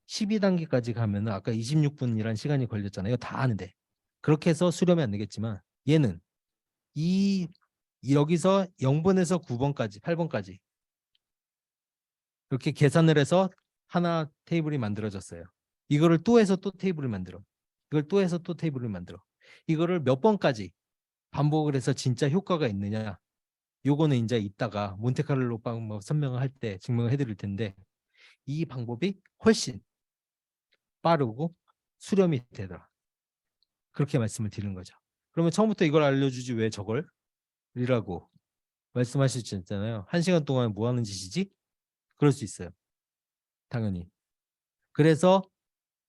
12단계까지 가면은 아까 26분이란 시간이 걸렸잖아요. 다 아는데. 그렇게 해서 수렴이 안 되겠지만 얘는 이 여기서 0번에서 9번까지, 8번까지 이렇게 계산을 해서 하나 테이블이 만들어졌어요. 이거를 또 해서 또 테이블을 만들어. 이걸 또 해서 또 테이블을 만들어. 이거를 몇 번까지 반복을 해서 진짜 효과가 있느냐. 요거는 이제 이따가 몬테카를로 방법 설명을 할 때 증명을 해드릴 텐데 이 방법이 훨씬 빠르고 수렴이 되더라. 그렇게 말씀을 드리는 거죠. 그러면 처음부터 이걸 알려주지 왜 저걸? 이라고 말씀하실 수 있잖아요. 1시간 동안 뭐 하는 짓이지? 그럴 수 있어요. 당연히. 그래서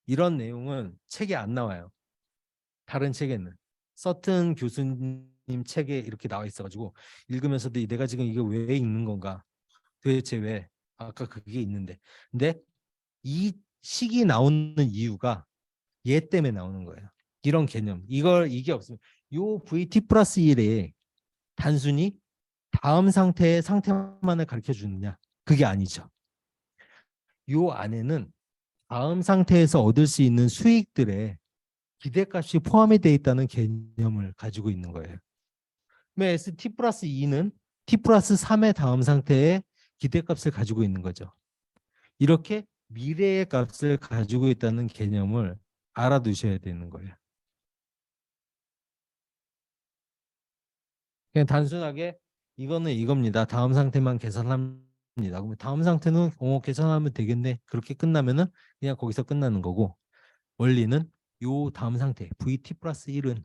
이런 내용은 책에 안 나와요. 다른 책에는. 서튼 교수님 책에 이렇게 나와 있어가지고 읽으면서도 내가 지금 이게 왜 읽는 건가? 도대체 왜? 아까 그게 있는데. 근데 이 식이 나오는 이유가 얘 때문에 나오는 거예요. 이런 개념. 이게 없으면 요 VT 플러스 1에 단순히 다음 상태의 상태만을 가르쳐 주느냐? 그게 아니죠. 요 안에는 다음 상태에서 얻을 수 있는 수익들의 기대값이 포함이 되어 있다는 개념을 가지고 있는 거예요. S t 플러스 2는 t 플러스 3의 다음 상태의 기대값을 가지고 있는 거죠. 이렇게 미래의 값을 가지고 있다는 개념을 알아두셔야 되는 거예요. 그냥 단순하게 이거는 이겁니다. 다음 상태만 계산합니다. 그러면 다음 상태는 계산하면 되겠네. 그렇게 끝나면은 그냥 거기서 끝나는 거고 원리는 요 다음 상태 VT 플러스 1은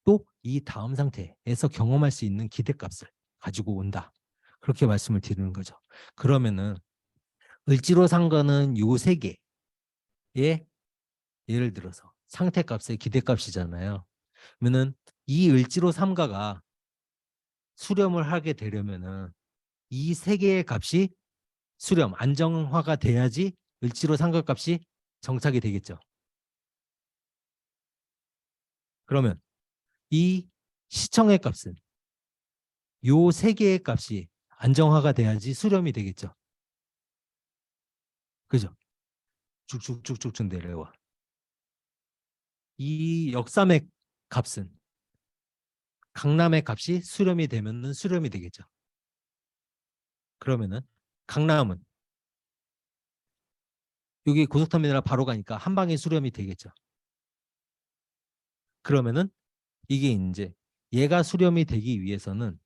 또 이 다음 상태에서 경험할 수 있는 기대값을 가지고 온다. 그렇게 말씀을 드리는 거죠. 그러면은 을지로 산 거는 요 세 개의 예를 들어서 상태값의 기대값이잖아요. 그러면은 이 을지로 삼가가 수렴을 하게 되려면은 이 세 개의 값이 수렴, 안정화가 돼야지 을지로 삼가값이 정착이 되겠죠. 그러면 이 시청의 값은 요 세 개의 값이 안정화가 돼야지 수렴이 되겠죠. 그죠? 쭉쭉쭉쭉쭉 내려와. 이 역삼의 값은 강남의 값이 수렴이 되면은 수렴이 되겠죠. 그러면은 강남은 여기 고속터미널 바로 가니까 한 방에 수렴이 되겠죠. 그러면은 이게 이제 얘가 수렴이 되기 위해서는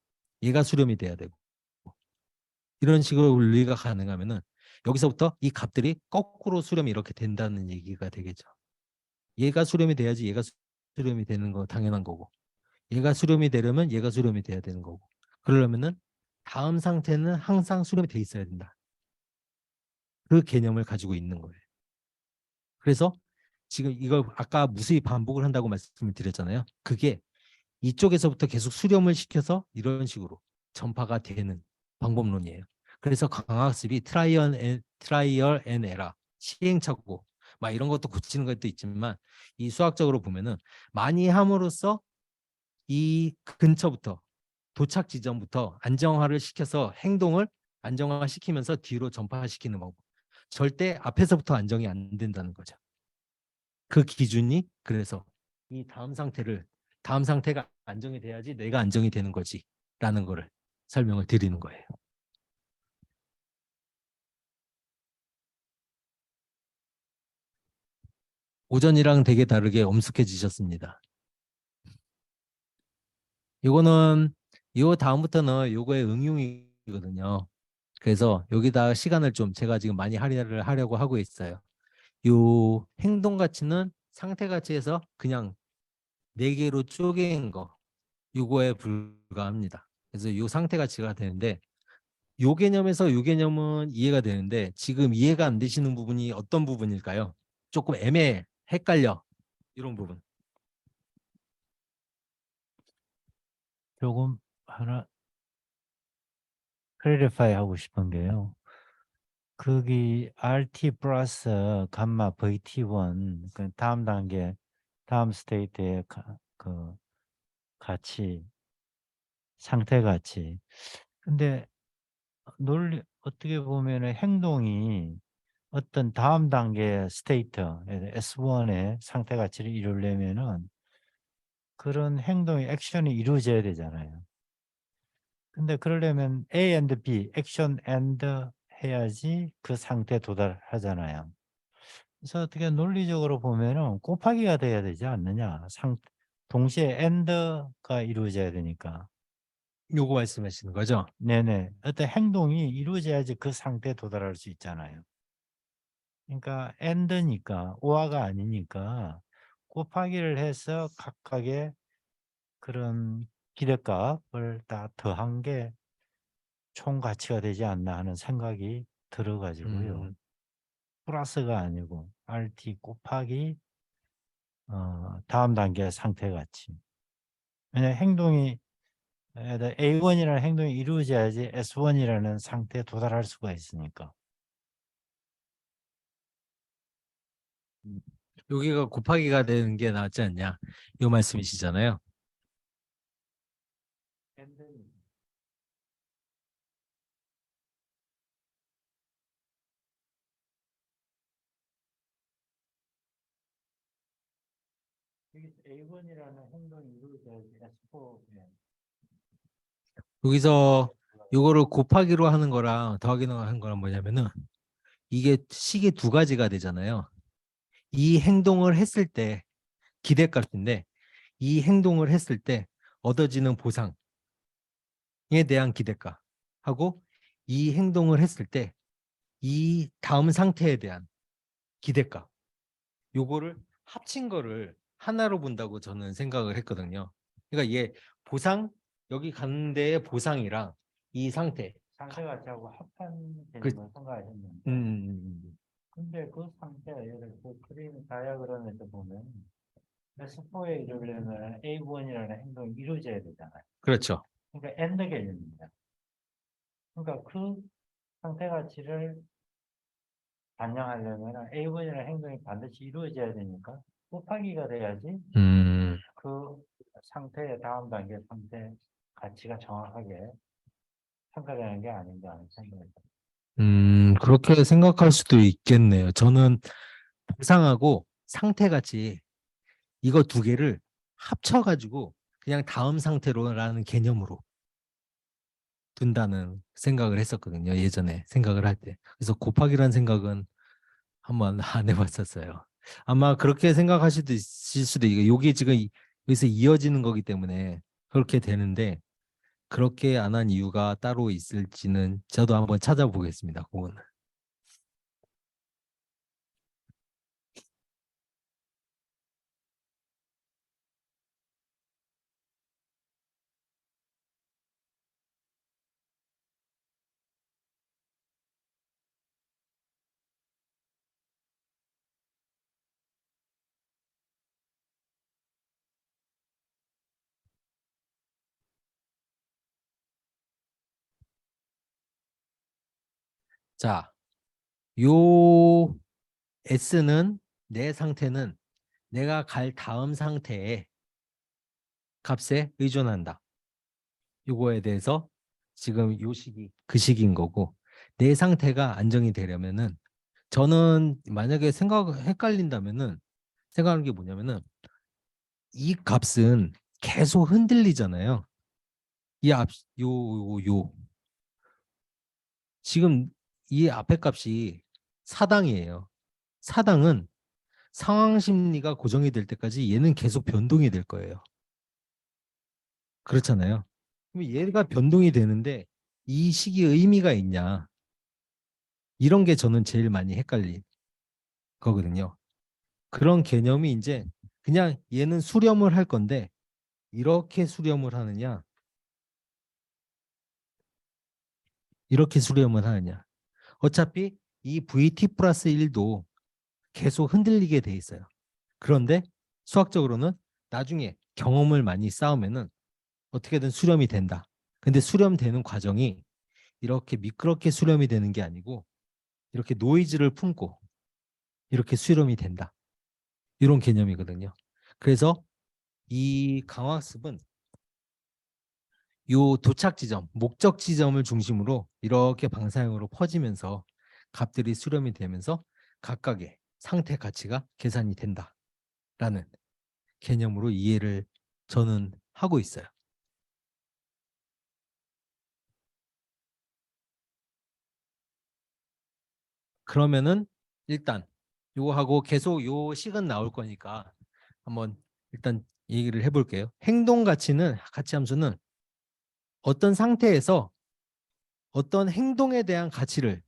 얘가 수렴이 돼야 되고 이런 식으로 분리가 가능하면은 여기서부터 이 값들이 거꾸로 수렴이 이렇게 된다는 얘기가 되겠죠. 얘가 수렴이 돼야지 얘가 수렴이 되는 거 당연한 거고 얘가 수렴이 되려면 얘가 수렴이 돼야 되는 거고 그러려면은 다음 상태는 항상 수렴이 돼 있어야 된다. 그 개념을 가지고 있는 거예요. 그래서 지금 이걸 아까 무수히 반복을 한다고 말씀을 드렸잖아요. 그게 이쪽에서부터 계속 수렴을 시켜서 이런 식으로 전파가 되는 방법론이에요. 그래서 강학습이 트라이얼 앤 에러, 시행착오 막 이런 것도 고치는 것도 있지만 이 수학적으로 보면은 많이 함으로써 이 근처부터 도착 지점부터 안정화를 시켜서 행동을 안정화시키면서 뒤로 전파시키는 방법. 절대 앞에서부터 안정이 안 된다는 거죠. 그 기준이 그래서 이 다음 상태가 안정이 돼야지 내가 안정이 되는 거지라는 거를 설명을 드리는 거예요. 오전이랑 되게 다르게 엄숙해지셨습니다. 요거는 요 다음부터는 요거의 응용이거든요. 그래서 여기다 시간을 좀 제가 지금 많이 할애를 하려고 하고 있어요. 요 행동 가치는 상태 가치에서 그냥 네 개로 쪼갠 거 요거에 불과합니다. 그래서 요 상태 가치가 되는데 요 개념에서 요 개념은 이해가 되는데 지금 이해가 안 되시는 부분이 어떤 부분일까요? 조금 애매해, 헷갈려 이런 부분. 조금 하나 클래리파이 하고 싶은 게요. 거기 RT 플러스 감마 VT1 그 다음 단계 다음 스테이트의 그 가치 상태 가치. 근데 논리 어떻게 보면은 행동이 어떤 다음 단계 스테이트 S1의 상태 가치를 이루려면은 그런 행동이 액션이 이루어져야 되잖아요. 근데 그러려면 A and B, 액션 and 해야지 그 상태에 도달하잖아요. 그래서 어떻게 논리적으로 보면은 곱하기가 돼야 되지 않느냐. 동시에 and가 이루어져야 되니까. 요거 말씀하시는 거죠? 네네. 어떤 행동이 이루어져야지 그 상태에 도달할 수 있잖아요. 그러니까 and니까 오화가 아니니까 곱하기를 해서 각각의 그런 기대값을 다 더한 게 총 가치가 되지 않나 하는 생각이 들어가지고요. 음, 플러스가 아니고 RT 곱하기 다음 단계 상태 가치. 왜냐 행동이 A1이라는 행동이 이루어져야지 S1이라는 상태에 도달할 수가 있으니까. 여기가 곱하기가 되는 게 낫지 않냐 요 말씀이시잖아요. A1이라는 행동이 이루어져야지 S4. 여기서 요거를 곱하기로 하는 거랑 더하기로 하는 거랑 뭐냐면은 이게 식이 두 가지가 되잖아요. 이 행동을 했을 때 기대값인데 이 행동을 했을 때 얻어지는 보상에 대한 기대값하고 이 행동을 했을 때 이 다음 상태에 대한 기대값 요거를 합친 거를 하나로 본다고 저는 생각을 했거든요. 그러니까 이게 보상 여기 가는 데의 보상이랑 이 상태 상태 가치하고 합한 그, 개념을 생각했는데 음, 근데 그 상태가 예를 들어 그 그림 다이아그램에서 보면 S4에 이르려면 A1이라는 행동이 이루어져야 되잖아요. 그렇죠. 그러니까 AND 개념입니다. 그러니까 그 상태 가치를 반영하려면 A1이라는 행동이 반드시 이루어져야 되니까 곱하기가 돼야지 음, 그 상태의 다음 단계 상태 가치가 정확하게 평가되는 게 아닌가 하는 생각이 듭니다. 그렇게 생각할 수도 있겠네요. 저는 보상하고 상태같이 이거 두 개를 합쳐가지고 그냥 다음 상태로라는 개념으로 둔다는 생각을 했었거든요. 예전에 생각을 할 때. 그래서 곱하기란 생각은 한번 안 해봤었어요. 아마 그렇게 생각하실 수도 있고 여기 지금 여기서 이어지는 거기 때문에 그렇게 되는데 그렇게 안 한 이유가 따로 있을지는 저도 한번 찾아보겠습니다. 그거는. 자, 요 S는 내 상태는 내가 갈 다음 상태의 값에 의존한다. 요거에 대해서 지금 요 시기 그 시기인 거고 내 상태가 안정이 되려면은 저는 만약에 헷갈린다면은 생각하는 게 뭐냐면은 이 값은 계속 흔들리잖아요. 이 앞, 요. 지금 이 앞에 값이 사당이에요. 사당은 상황 심리가 고정이 될 때까지 얘는 계속 변동이 될 거예요. 그렇잖아요. 그럼 얘가 변동이 되는데 이 시기에 의미가 있냐? 이런 게 저는 제일 많이 헷갈린 거거든요. 그런 개념이 이제 그냥 얘는 수렴을 할 건데 이렇게 수렴을 하느냐, 이렇게 수렴을 하느냐. 어차피 이 VT 플러스 1도 계속 흔들리게 돼 있어요. 그런데 수학적으로는 나중에 경험을 많이 쌓으면은 어떻게든 수렴이 된다. 근데 수렴되는 과정이 이렇게 미끄럽게 수렴이 되는 게 아니고 이렇게 노이즈를 품고 이렇게 수렴이 된다. 이런 개념이거든요. 그래서 이 강화학습은 요 도착 지점, 목적 지점을 중심으로 이렇게 방사형으로 퍼지면서 값들이 수렴이 되면서 각각의 상태 가치가 계산이 된다라는 개념으로 이해를 저는 하고 있어요. 그러면은 일단 요거 하고 계속 요 식은 나올 거니까 한번 일단 얘기를 해볼게요. 행동 가치는 가치 함수는 어떤 상태에서 어떤 행동에 대한 가치를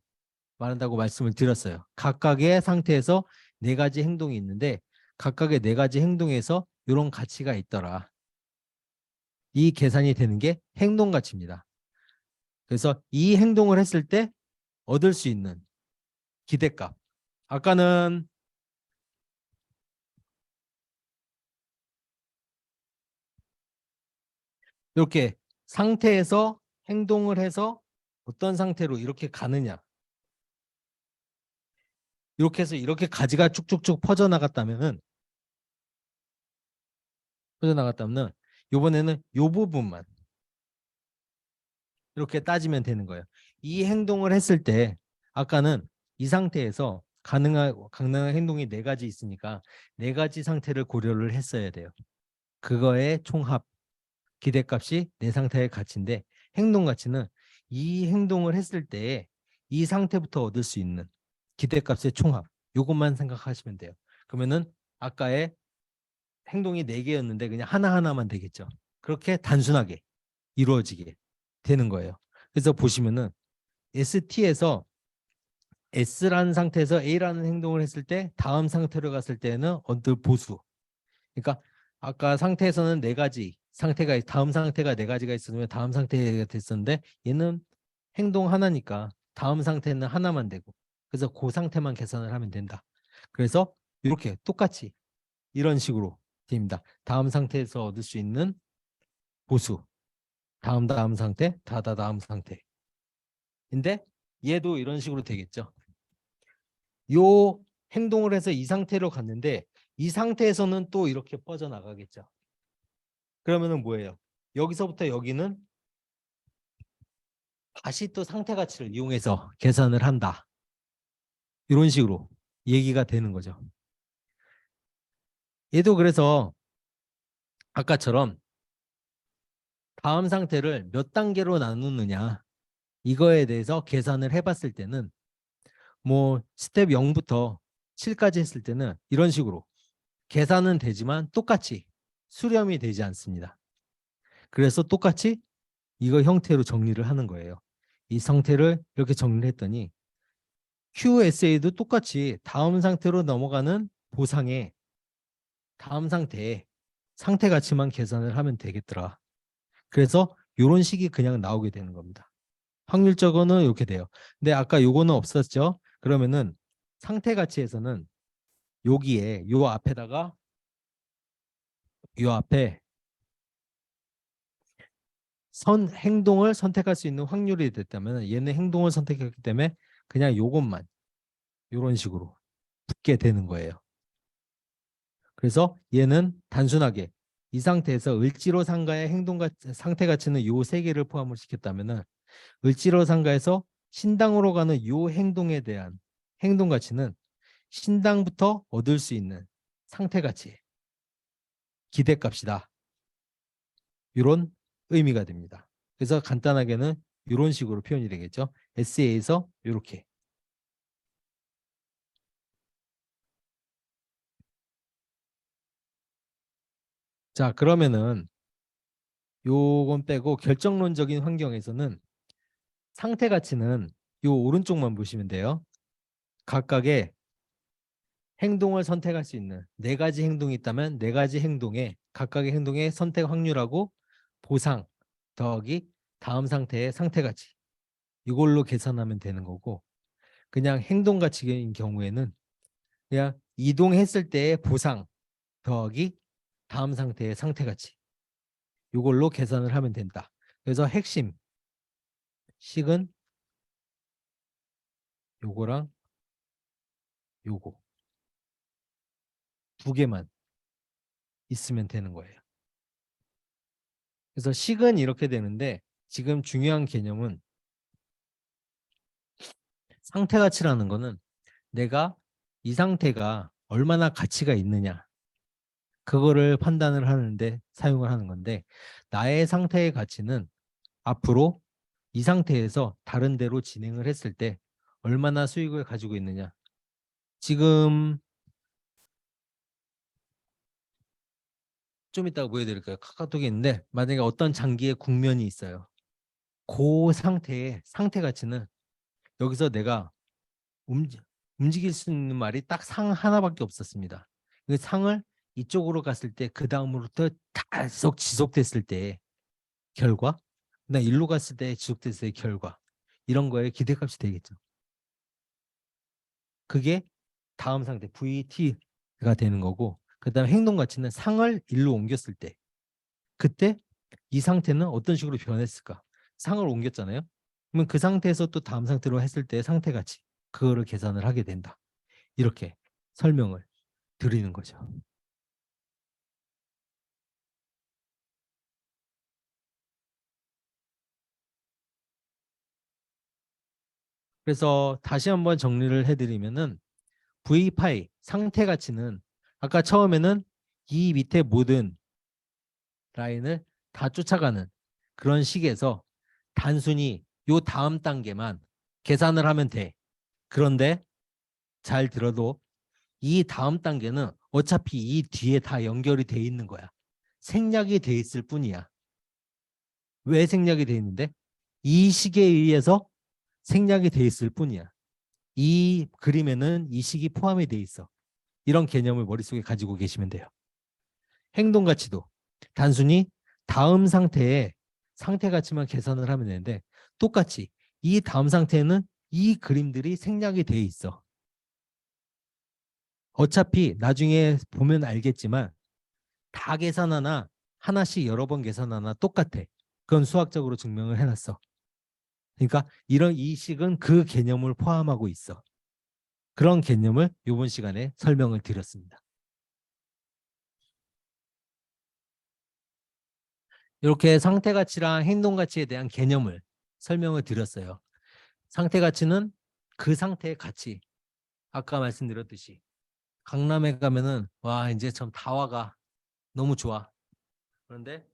말한다고 말씀을 드렸어요. 각각의 상태에서 네 가지 행동이 있는데 각각의 네 가지 행동에서 이런 가치가 있더라. 이 계산이 되는 게 행동 가치입니다. 그래서 이 행동을 했을 때 얻을 수 있는 기대값. 아까는 이렇게 상태에서 행동을 해서 어떤 상태로 이렇게 가느냐. 이렇게 해서 이렇게 가지가 쭉쭉쭉 퍼져나갔다면은 이번에는 이 부분만 이렇게 따지면 되는 거예요. 이 행동을 했을 때 아까는 이 상태에서 가능한 행동이 네 가지 있으니까 네 가지 상태를 고려를 했어야 돼요. 그거의 총합 기대값이 내 상태의 가치인데 행동 가치는 이 행동을 했을 때 이 상태부터 얻을 수 있는 기대값의 총합 요것만 생각하시면 돼요. 그러면은 아까의 행동이 4개였는데 그냥 하나하나만 되겠죠. 그렇게 단순하게 이루어지게 되는 거예요. 그래서 보시면은 ST에서 S라는 상태에서 A라는 행동을 했을 때 다음 상태로 갔을 때는 얻을 보수. 그러니까 아까 상태에서는 네 가지 상태가 다음 상태가 네 가지가 있으면 다음 상태가 됐었는데 얘는 행동 하나니까 다음 상태는 하나만 되고 그래서 그 상태만 계산을 하면 된다. 그래서 이렇게 똑같이 이런 식으로 됩니다. 다음 상태에서 얻을 수 있는 보수, 다음 상태, 다음 상태. 근데 얘도 이런 식으로 되겠죠. 요 행동을 해서 이 상태로 갔는데 이 상태에서는 또 이렇게 뻗어나가겠죠. 그러면은 뭐예요? 여기서부터 여기는 다시 또 상태 가치를 이용해서 계산을 한다. 이런 식으로 얘기가 되는 거죠. 얘도 그래서 아까처럼 다음 상태를 몇 단계로 나누느냐 이거에 대해서 계산을 해봤을 때는 뭐 스텝 0부터 7까지 했을 때는 이런 식으로 계산은 되지만 똑같이 수렴이 되지 않습니다. 그래서 똑같이 이거 형태로 정리를 하는 거예요. 이 상태를 이렇게 정리를 했더니 QSA도 똑같이 다음 상태로 넘어가는 보상의 다음 상태에 상태 가치만 계산을 하면 되겠더라. 그래서 이런 식이 그냥 나오게 되는 겁니다. 확률적으로는 이렇게 돼요. 근데 아까 요거는 없었죠? 그러면은 상태 가치에서는 여기에 요 앞에다가 요 앞에 행동을 선택할 수 있는 확률이 됐다면 얘는 행동을 선택했기 때문에 그냥 요것만 이런 식으로 붙게 되는 거예요. 그래서 얘는 단순하게 이 상태에서 을지로상가의 상태 가치는 요 세 개를 포함을 시켰다면은 을지로상가에서 신당으로 가는 요 행동에 대한 행동 가치는 신당부터 얻을 수 있는 상태 가치, 기대값이다. 이런 의미가 됩니다. 그래서 간단하게는 이런 식으로 표현이 되겠죠. SA에서 이렇게. 자, 그러면은 요건 빼고 결정론적인 환경에서는 상태 가치는 요 오른쪽만 보시면 돼요. 각각의 행동을 선택할 수 있는 네 가지 행동이 있다면 네 가지 행동에 각각의 행동의 선택 확률하고 보상 더하기 다음 상태의 상태 가치 이걸로 계산하면 되는 거고 그냥 행동 가치인 경우에는 그냥 이동했을 때의 보상 더하기 다음 상태의 상태 가치 이걸로 계산을 하면 된다. 그래서 핵심 식은 요거랑 요거 두 개만 있으면 되는 거예요. 그래서 식은 이렇게 되는데 지금 중요한 개념은 상태 가치라는 거는 내가 이 상태가 얼마나 가치가 있느냐 그거를 판단을 하는데 사용을 하는 건데 나의 상태의 가치는 앞으로 이 상태에서 다른 데로 진행을 했을 때 얼마나 수익을 가지고 있느냐. 지금 좀 이따가 보여드릴까요? 카카오톡에 있는데 만약에 어떤 장기의 국면이 있어요. 그 상태의 상태 가치는 여기서 내가 움직일 수 있는 말이 딱 상 하나밖에 없었습니다. 그 상을 이쪽으로 갔을 때 그 다음으로부터 계속 지속됐을 때의 결과, 나 일로 갔을 때 지속됐을 때의 결과 이런 거에 기대값이 되겠죠. 그게 다음 상태 VT가 되는 거고 그 다음 행동 가치는 상을 일로 옮겼을 때 그때 이 상태는 어떤 식으로 변했을까? 상을 옮겼잖아요. 그러면 그 상태에서 또 다음 상태로 했을 때 상태 가치 그거를 계산을 하게 된다. 이렇게 설명을 드리는 거죠. 그래서 다시 한번 정리를 해드리면은 V 파이 상태 가치는 아까 처음에는 이 밑에 모든 라인을 다 쫓아가는 그런 식에서 단순히 요 다음 단계만 계산을 하면 돼. 그런데 잘 들어도 이 다음 단계는 어차피 이 뒤에 다 연결이 돼 있는 거야. 생략이 돼 있을 뿐이야. 왜 생략이 돼 있는데? 이 식에 의해서 생략이 돼 있을 뿐이야. 이 그림에는 이 식이 포함이 돼 있어. 이런 개념을 머릿속에 가지고 계시면 돼요. 행동 가치도 단순히 다음 상태에 상태 가치만 계산을 하면 되는데 똑같이 이 다음 상태에는 이 그림들이 생략이 돼 있어. 어차피 나중에 보면 알겠지만 다 계산하나 하나씩 여러 번 계산하나 똑같아. 그건 수학적으로 증명을 해놨어. 그러니까 이런 이 식은 그 개념을 포함하고 있어. 그런 개념을 이번 시간에 설명을 드렸습니다. 이렇게 상태 가치랑 행동 가치에 대한 개념을 설명을 드렸어요. 상태 가치는 그 상태의 가치. 아까 말씀드렸듯이 강남에 가면은 와 이제 참 다와가 너무 좋아. 그런데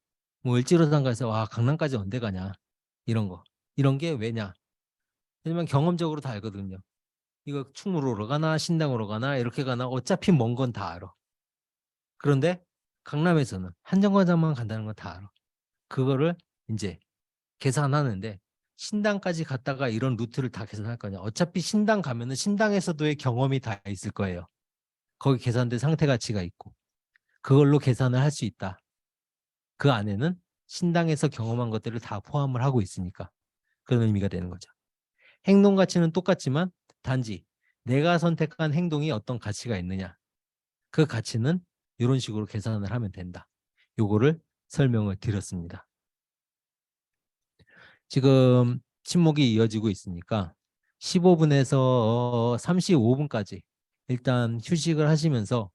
뭐 을지로상 가서 와 강남까지 언제 가냐 이런 거. 이런 게 왜냐? 왜냐면 경험적으로 다 알거든요. 이거 충무로로 가나 신당으로 가나 이렇게 가나 어차피 먼 건 다 알아. 그런데 강남에서는 한정거장만 간다는 건 다 알아. 그거를 이제 계산하는데 신당까지 갔다가 이런 루트를 다 계산할 거냐. 어차피 신당 가면은 신당에서도의 경험이 다 있을 거예요. 거기 계산된 상태 가치가 있고 그걸로 계산을 할 수 있다. 그 안에는 신당에서 경험한 것들을 다 포함을 하고 있으니까 그런 의미가 되는 거죠. 행동 가치는 똑같지만 단지 내가 선택한 행동이 어떤 가치가 있느냐. 그 가치는 이런 식으로 계산을 하면 된다. 요거를 설명을 드렸습니다. 지금 침묵이 이어지고 있으니까 15분에서 35분까지 일단 휴식을 하시면서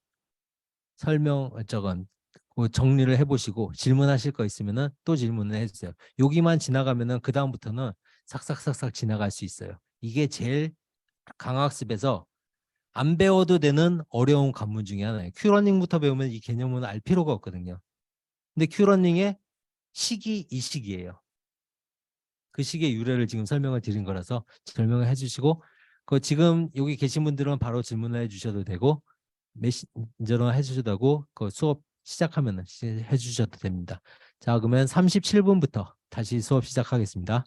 정리를 해보시고 질문하실 거 있으면은 또 질문을 해주세요. 여기만 지나가면은 그 다음부터는 삭삭삭삭 지나갈 수 있어요. 이게 제일 강학습에서 안 배워도 되는 어려운 관문 중에 하나예요. 큐러닝부터 배우면 이 개념은 알 필요가 없거든요. 근데 큐러닝의 시기 이 시기예요. 그 시기의 유래를 지금 설명을 드린 거라서 설명을 해주시고 그 지금 여기 계신 분들은 바로 질문을 해주셔도 되고 메신저로 해주셔도 하고 그 수업 시작하면 해주셔도 됩니다. 자, 그러면 37분부터 다시 수업 시작하겠습니다.